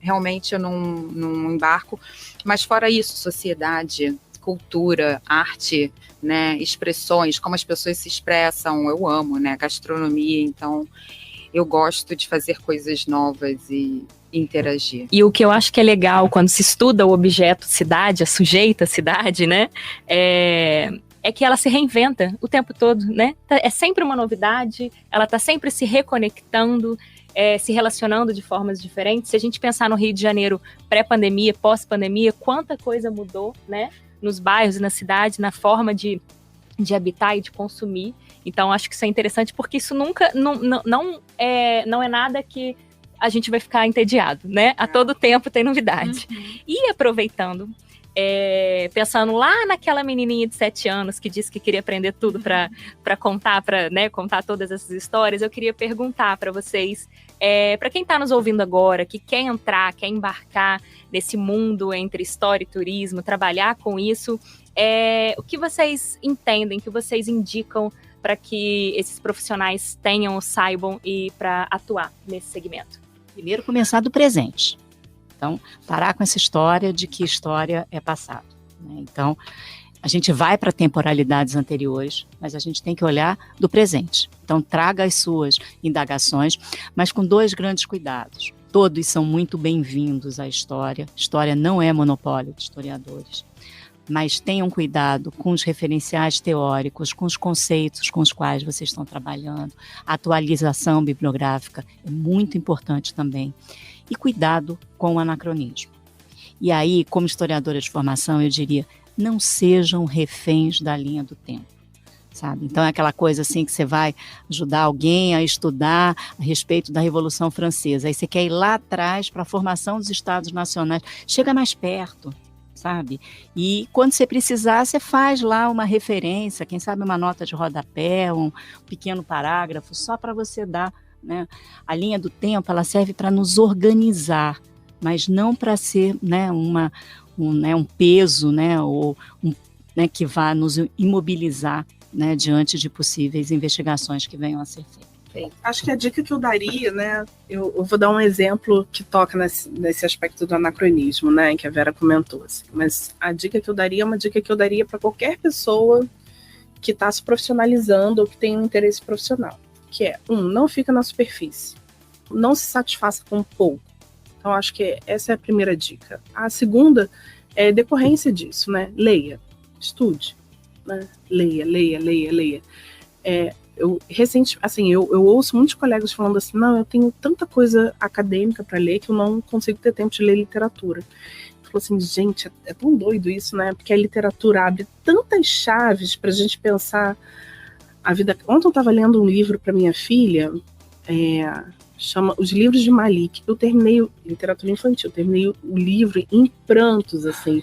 realmente eu não embarco. Mas fora isso, sociedade, cultura, arte, né, expressões, como as pessoas se expressam, eu amo, né? Gastronomia, então eu gosto de fazer coisas novas e interagir. E o que eu acho que é legal quando se estuda o objeto cidade, a sujeita cidade, né? É que ela se reinventa o tempo todo, né? É sempre uma novidade, ela está sempre se reconectando, se relacionando de formas diferentes. Se a gente pensar no Rio de Janeiro pré-pandemia, pós-pandemia, quanta coisa mudou, né? Nos bairros e na cidade, na forma de habitar e de consumir. Então, acho que isso é interessante, porque isso nunca, não é nada que a gente vai ficar entediado, né? A todo tempo tem novidade. E aproveitando... pensando lá naquela menininha de 7 anos que disse que queria aprender tudo para contar, né, contar todas essas histórias, eu queria perguntar para vocês, para quem está nos ouvindo agora, que quer entrar, quer embarcar nesse mundo entre história e turismo, trabalhar com isso, o que vocês entendem, o que vocês indicam para que esses profissionais tenham ou saibam e para atuar nesse segmento? Primeiro, começar do presente. Então, parar com essa história de que história é passado, né? Então, a gente vai para temporalidades anteriores, mas a gente tem que olhar do presente. Então, traga as suas indagações, mas com 2 grandes cuidados. Todos são muito bem-vindos à história. História não é monopólio de historiadores. Mas tenham cuidado com os referenciais teóricos, com os conceitos com os quais vocês estão trabalhando. A atualização bibliográfica é muito importante também. E cuidado com o anacronismo. E aí, como historiadora de formação, eu diria, não sejam reféns da linha do tempo, sabe? Então, é aquela coisa assim que você vai ajudar alguém a estudar a respeito da Revolução Francesa. Aí você quer ir lá atrás para a formação dos Estados Nacionais. Chega mais perto, sabe? E quando você precisar, você faz lá uma referência, quem sabe uma nota de rodapé, um pequeno parágrafo, só para você dar, né? A linha do tempo, ela serve para nos organizar, mas não para ser, né, um peso, né, ou né, que vá nos imobilizar, né, diante de possíveis investigações que venham a ser feitas. Acho que a dica que eu daria, né, eu vou dar um exemplo que toca nesse aspecto do anacronismo, né, que a Vera comentou, assim, mas a dica que eu daria é uma dica que eu daria para qualquer pessoa que está se profissionalizando ou que tem um interesse profissional, que é, não fica na superfície, não se satisfaça com pouco. Então, acho que essa é a primeira dica. A segunda é decorrência disso, né? Leia, estude, né? Leia. Eu ouço muitos colegas falando assim, não, eu tenho tanta coisa acadêmica para ler que eu não consigo ter tempo de ler literatura. Eu falo assim, gente, é tão doido isso, né? Porque a literatura abre tantas chaves para a gente pensar a vida. Ontem eu estava lendo um livro para minha filha, chama Os Livros de Malik. Eu terminei literatura infantil, terminei o livro em prantos, assim,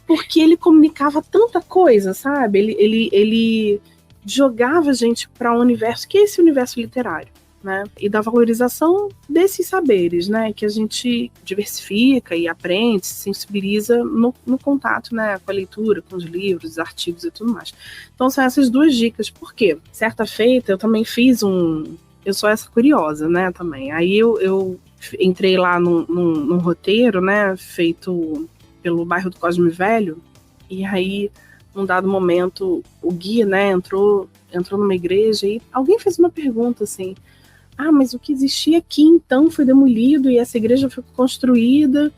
porque ele comunicava tanta coisa, sabe? Ele jogava a gente para um universo, que é esse universo literário, né? E da valorização desses saberes, né? Que a gente diversifica e aprende, se sensibiliza no contato, né? Com a leitura, com os livros, os artigos e tudo mais. Então são essas 2 dicas. Por quê? Certa feita, eu também fiz eu sou essa curiosa, né, também. Aí eu entrei lá num roteiro, né, feito pelo bairro do Cosme Velho, e aí, num dado momento, o guia, né, entrou numa igreja e alguém fez uma pergunta assim, mas o que existia aqui, então, foi demolido e essa igreja foi construída,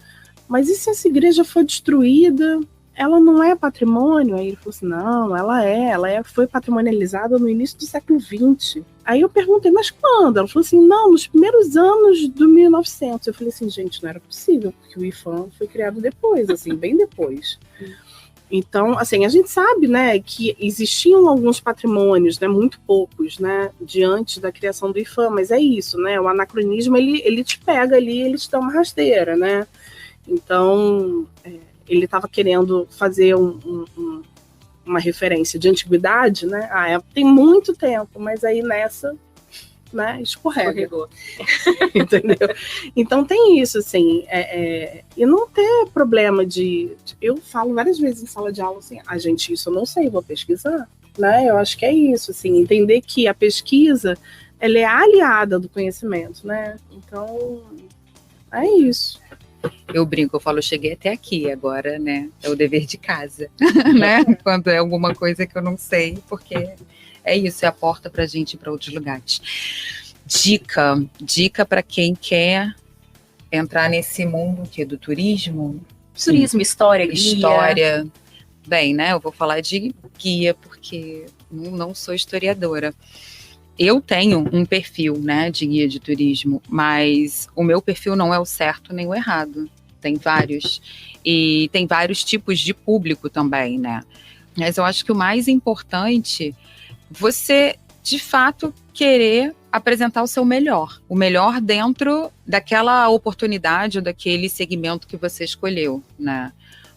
mas e se essa igreja foi destruída? Ela não é patrimônio? Aí ele falou assim, não, ela foi patrimonializada no início do século XX. Aí eu perguntei, mas quando? Ela falou assim, não, nos primeiros anos do 1900. Eu falei assim, gente, não era possível, porque o IFAM foi criado depois, assim, bem depois. Então, assim, a gente sabe, né, que existiam alguns patrimônios, né, muito poucos, né, diante da criação do IPHAN, mas é isso, né, o anacronismo, ele te pega ali, ele te dá uma rasteira, né, então, ele estava querendo fazer uma referência de antiguidade, né, tem muito tempo, mas aí nessa, né, escorregou. Entendeu? Então tem isso, assim, e não ter problema eu falo várias vezes em sala de aula assim, gente, isso eu não sei, vou pesquisar, né, eu acho que é isso, assim, entender que a pesquisa, ela é aliada do conhecimento, né, então, é isso. Eu brinco, eu falo, eu cheguei até aqui, agora, né, é o dever de casa, né, quando é alguma coisa que eu não sei, porque é isso, é a porta pra gente ir para outros lugares. Dica para quem quer entrar nesse mundo do turismo. Turismo, história, guia. Bem, né, eu vou falar de guia, porque não sou historiadora. Eu tenho um perfil, né, de guia de turismo, mas o meu perfil não é o certo nem o errado. Tem vários. E tem vários tipos de público também, né. Mas eu acho que o mais importante, você, de fato, querer apresentar o seu melhor. O melhor dentro daquela oportunidade ou daquele segmento que você escolheu, né.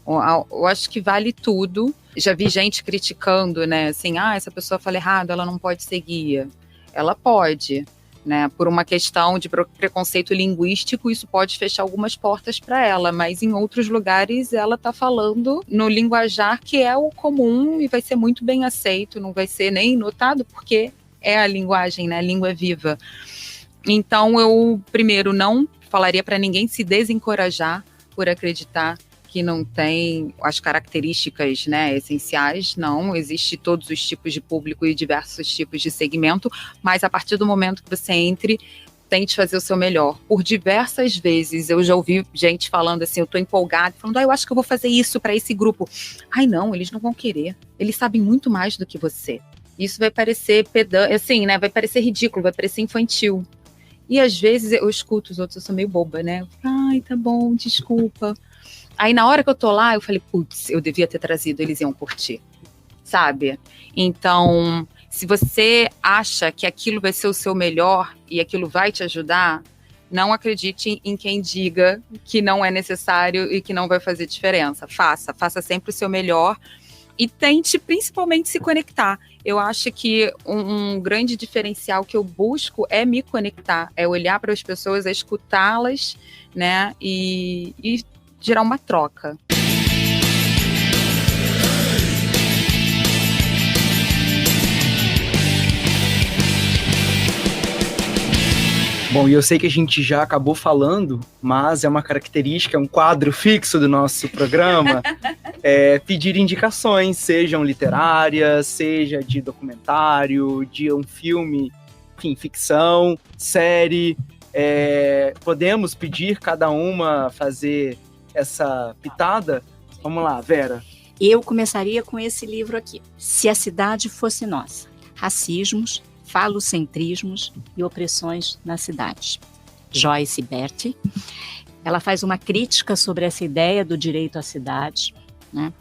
Eu acho que vale tudo. Já vi gente criticando, né, assim, essa pessoa fala errado, ela não pode ser guia. Ela pode, né, por uma questão de preconceito linguístico, isso pode fechar algumas portas para ela, mas em outros lugares ela está falando no linguajar que é o comum e vai ser muito bem aceito, não vai ser nem notado, porque é a linguagem, né, a língua é viva. Então eu, primeiro, não falaria para ninguém se desencorajar por acreditar que não tem as características, né, essenciais, não, existe todos os tipos de público e diversos tipos de segmento, mas a partir do momento que você entre, tente fazer o seu melhor. Por diversas vezes eu já ouvi gente falando assim, eu tô empolgada, falando, eu acho que eu vou fazer isso para esse grupo. Não, eles não vão querer, eles sabem muito mais do que você. Isso vai parecer assim, né, vai parecer ridículo, vai parecer infantil. E às vezes eu escuto os outros, eu sou meio boba, né, tá bom, desculpa. Aí na hora que eu tô lá, eu falei, putz, eu devia ter trazido, eles iam curtir, sabe? Então, se você acha que aquilo vai ser o seu melhor e aquilo vai te ajudar, não acredite em quem diga que não é necessário e que não vai fazer diferença. Faça sempre o seu melhor e tente principalmente se conectar. Eu acho que um grande diferencial que eu busco é me conectar, é olhar para as pessoas, é escutá-las, né, e gerar uma troca. Bom, e eu sei que a gente já acabou falando, mas é uma característica, é um quadro fixo do nosso programa, pedir indicações, sejam literárias, seja de documentário, de um filme, enfim, ficção, série. Podemos pedir cada uma fazer essa pitada? Vamos lá, Vera. Eu começaria com esse livro aqui. Se a Cidade Fosse Nossa. Racismos, falocentrismos e opressões na cidade. Joyce Betty. Ela faz uma crítica sobre essa ideia do direito à cidade, né?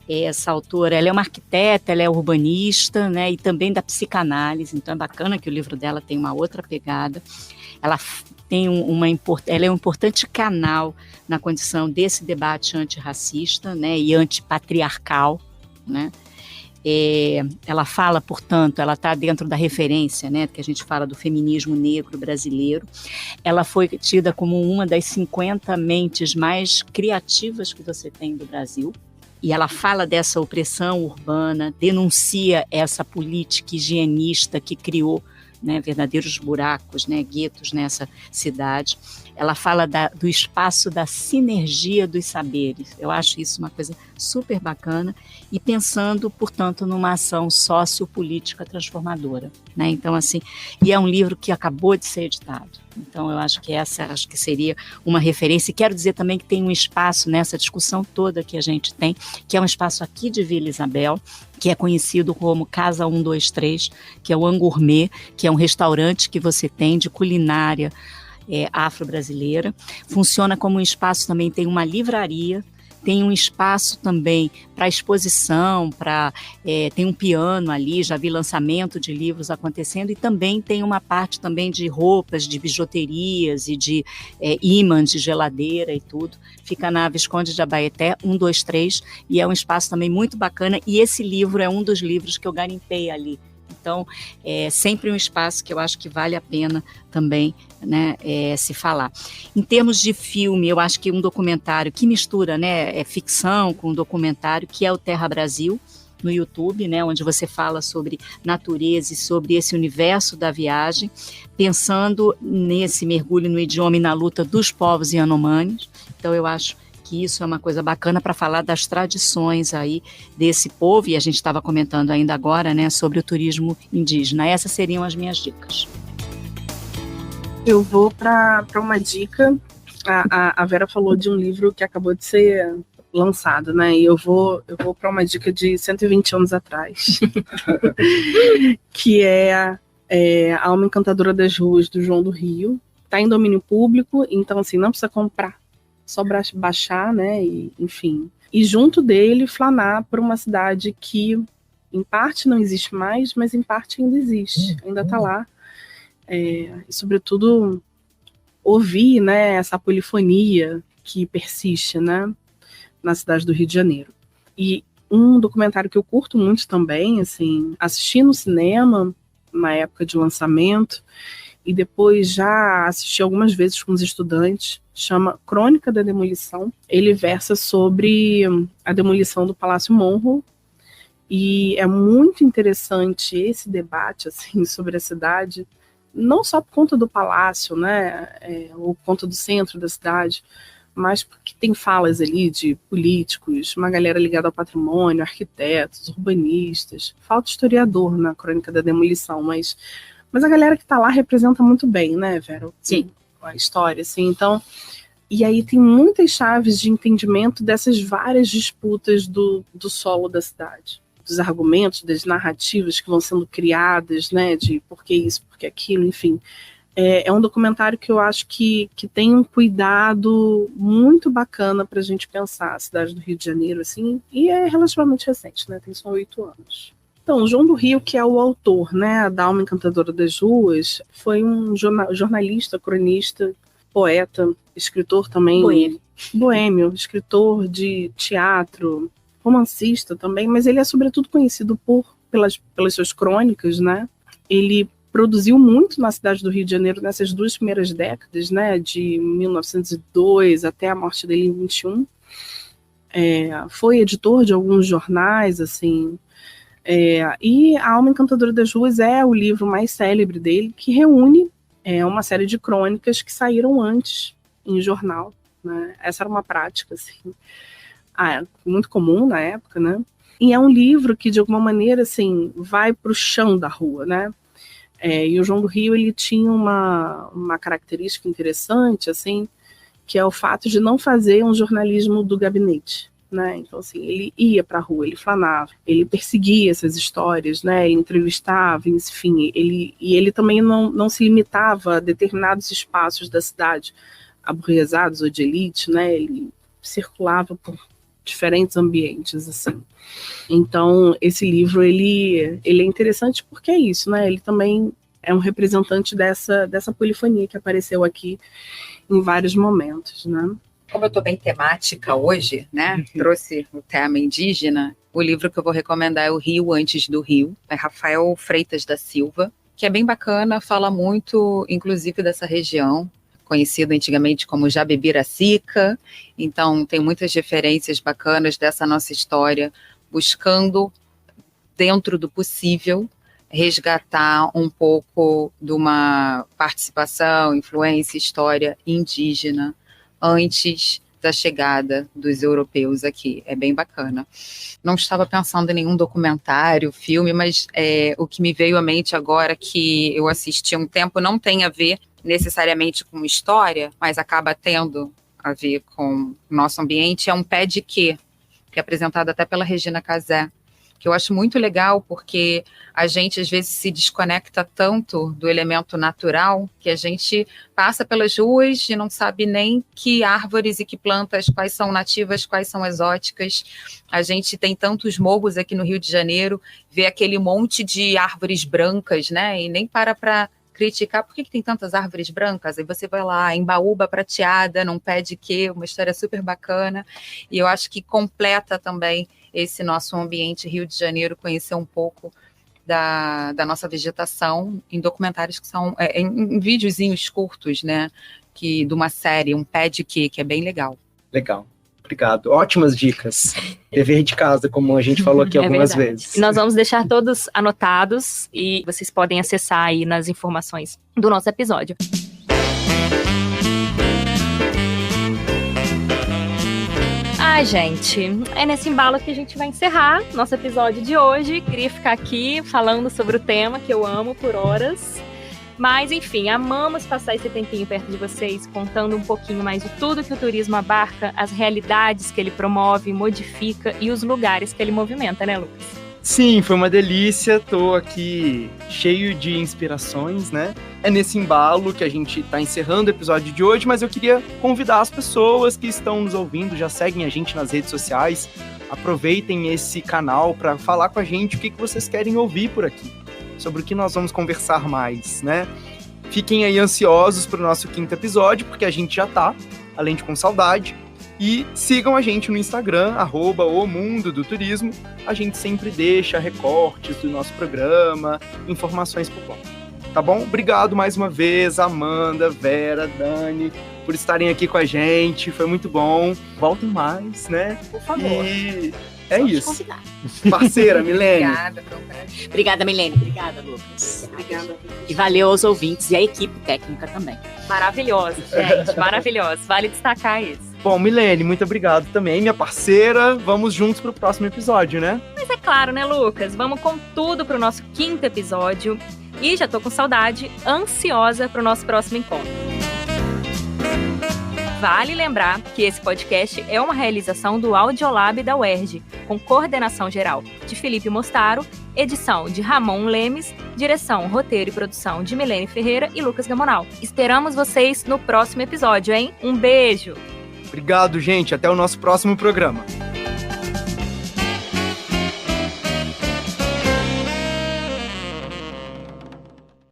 Essa autora, ela é uma arquiteta, ela é urbanista, né? E também da psicanálise, então é bacana que o livro dela tem uma outra pegada. Ela tem ela é um importante canal na condição desse debate antirracista, né, e antipatriarcal, né. Ela fala, portanto, ela está dentro da referência, né, que a gente fala do feminismo negro brasileiro. Ela foi tida como uma das 50 mentes mais criativas que você tem do Brasil. E ela fala dessa opressão urbana, denuncia essa política higienista que criou, né, verdadeiros buracos, né, guetos nessa cidade. Ela fala do espaço da sinergia dos saberes. Eu acho isso uma coisa super bacana e pensando, portanto, numa ação sociopolítica transformadora, né? Então, assim, e é um livro que acabou de ser editado. Então, eu acho que acho que seria uma referência. E quero dizer também que tem um espaço nessa discussão toda que a gente tem, que é um espaço aqui de Vila Isabel, que é conhecido como Casa 123, que é o Angourmet, que é um restaurante que você tem de culinária afro-brasileira. Funciona como um espaço também, tem uma livraria tem um espaço também para exposição, tem um piano ali, já vi lançamento de livros acontecendo, e também tem uma parte também de roupas, de bijuterias e de ímãs de geladeira e tudo. Fica na Visconde de Abaeté, 123, e é um espaço também muito bacana, e esse livro é um dos livros que eu garimpei ali. Então, é sempre um espaço que eu acho que vale a pena também, né, se falar. Em termos de filme, eu acho que um documentário que mistura, né, ficção com documentário, que é o Terra Brasil, no YouTube, né, onde você fala sobre natureza e sobre esse universo da viagem, pensando nesse mergulho no idioma e na luta dos povos Yanomamis. Então, eu acho que isso é uma coisa bacana para falar das tradições aí desse povo, e a gente estava comentando ainda agora, né, sobre o turismo indígena. Essas seriam as minhas dicas. Eu vou para uma dica. A Vera falou de um livro que acabou de ser lançado, né? E eu vou para uma dica de 120 anos atrás, que é A Alma Encantadora das Ruas, do João do Rio. Está em domínio público, então assim, não precisa comprar, só baixar, né? E, enfim. E junto dele, flanar por uma cidade que, em parte, não existe mais, mas em parte ainda existe, ainda está lá. E, sobretudo, ouvir, né, essa polifonia que persiste, né, na cidade do Rio de Janeiro. E um documentário que eu curto muito também, assim, assisti no cinema na época de lançamento, e depois já assisti algumas vezes com os estudantes, chama Crônica da Demolição. Ele versa sobre a demolição do Palácio Monroe, e é muito interessante esse debate, assim, sobre a cidade, não só por conta do palácio, né, ou por conta do centro da cidade, mas porque tem falas ali de políticos, uma galera ligada ao patrimônio, arquitetos, urbanistas. Falta historiador na Crônica da Demolição, mas a galera que está lá representa muito bem, né, Vera? Sim. A história, assim. Então, e aí tem muitas chaves de entendimento dessas várias disputas do solo da cidade, dos argumentos, das narrativas que vão sendo criadas, né, de por que isso, por que aquilo, enfim. É um documentário que eu acho que tem um cuidado muito bacana para a gente pensar a cidade do Rio de Janeiro, assim, e é relativamente recente, né, tem só 8 anos. Então, o João do Rio, que é o autor, né, da Alma Encantadora das Ruas, foi um jornalista, cronista, poeta, escritor também, boêmio, escritor de teatro, romancista também, mas ele é sobretudo conhecido pelas suas crônicas, né? Ele produziu muito na cidade do Rio de Janeiro nessas 2 primeiras décadas, né, de 1902 até a morte dele em 21. Foi editor de alguns jornais, assim, e A Alma Encantadora das Ruas é o livro mais célebre dele, que reúne uma série de crônicas que saíram antes em jornal, né? Essa era uma prática, assim, muito comum na época, né? E é um livro que, de alguma maneira, assim, vai para o chão da rua, né? E o João do Rio, ele tinha uma característica interessante, assim, que é o fato de não fazer um jornalismo do gabinete, né? Então, assim, ele ia para a rua, ele flanava, ele perseguia essas histórias, né? Ele entrevistava, enfim, ele também não se limitava a determinados espaços da cidade, aburguesados ou de elite, né? Ele circulava por diferentes ambientes, assim. Então, esse livro, ele é interessante porque é isso, né? Ele também é um representante dessa polifonia que apareceu aqui em vários momentos, né? Como eu estou bem temática hoje, né? Trouxe o tema indígena. O livro que eu vou recomendar é O Rio Antes do Rio, é Rafael Freitas da Silva, que é bem bacana, fala muito, inclusive, dessa região, conhecido antigamente como Jabebiracica. Então, tem muitas referências bacanas dessa nossa história, buscando, dentro do possível, resgatar um pouco de uma participação, influência, história indígena antes da chegada dos europeus aqui. É bem bacana. Não estava pensando em nenhum documentário, filme, mas o que me veio à mente agora, que eu assisti há um tempo, não tem a ver necessariamente com história, mas acaba tendo a ver com o nosso ambiente, é Um Pé de Quê, que é apresentado até pela Regina Casé, que eu acho muito legal, porque a gente às vezes se desconecta tanto do elemento natural que a gente passa pelas ruas e não sabe nem que árvores e que plantas, quais são nativas, quais são exóticas. A gente tem tantos morros aqui no Rio de Janeiro, vê aquele monte de árvores brancas, né? E nem para criticar por que tem tantas árvores brancas. Aí você vai lá, embaúba prateada, num pé de quê, uma história super bacana. E eu acho que completa também esse nosso ambiente Rio de Janeiro, conhecer um pouco da nossa vegetação em documentários que são, em videozinhos curtos, né, de uma série, um pé de quê, que é bem legal. Legal. Obrigado. Ótimas dicas. Dever de casa, como a gente falou aqui algumas vezes. Nós vamos deixar todos anotados e vocês podem acessar aí nas informações do nosso episódio. Gente, é nesse embalo que a gente vai encerrar nosso episódio de hoje. Queria ficar aqui falando sobre o tema que eu amo por horas. Mas, enfim, amamos passar esse tempinho perto de vocês, contando um pouquinho mais de tudo que o turismo abarca, as realidades que ele promove, modifica e os lugares que ele movimenta, né, Lucas? Sim, foi uma delícia, tô aqui cheio de inspirações, né? É nesse embalo que a gente tá encerrando o episódio de hoje, mas eu queria convidar as pessoas que estão nos ouvindo, já seguem a gente nas redes sociais, aproveitem esse canal para falar com a gente o que vocês querem ouvir por aqui, sobre o que nós vamos conversar mais, né? Fiquem aí ansiosos para o nosso 5º episódio, porque a gente já tá, além de com saudade. E sigam a gente no Instagram, @omundodoturismo. A gente sempre deixa recortes do nosso programa, informações por lá. Tá bom? Obrigado mais uma vez, Amanda, Vera, Dani, por estarem aqui com a gente. Foi muito bom. Voltem mais, né? Por favor. E é isso. Parceira, Milene. Obrigada, foi um prazer. Obrigada, Milene. Obrigada, Lucas. Obrigada. E valeu aos ouvintes e à equipe técnica também. Maravilhosa, gente. Maravilhosa. Vale destacar isso. Bom, Milene, muito obrigado também, minha parceira. Vamos juntos pro próximo episódio, né? Mas é claro, né, Lucas? Vamos com tudo pro nosso 5º episódio. E já tô com saudade, ansiosa pro nosso próximo encontro. Vale lembrar que esse podcast é uma realização do Audiolab da UERJ, com coordenação geral de Felipe Mostaro, edição de Ramon Lemes, direção, roteiro e produção de Milene Ferreira e Lucas Gamonal. Esperamos vocês no próximo episódio, hein? Um beijo! Obrigado, gente. Até o nosso próximo programa.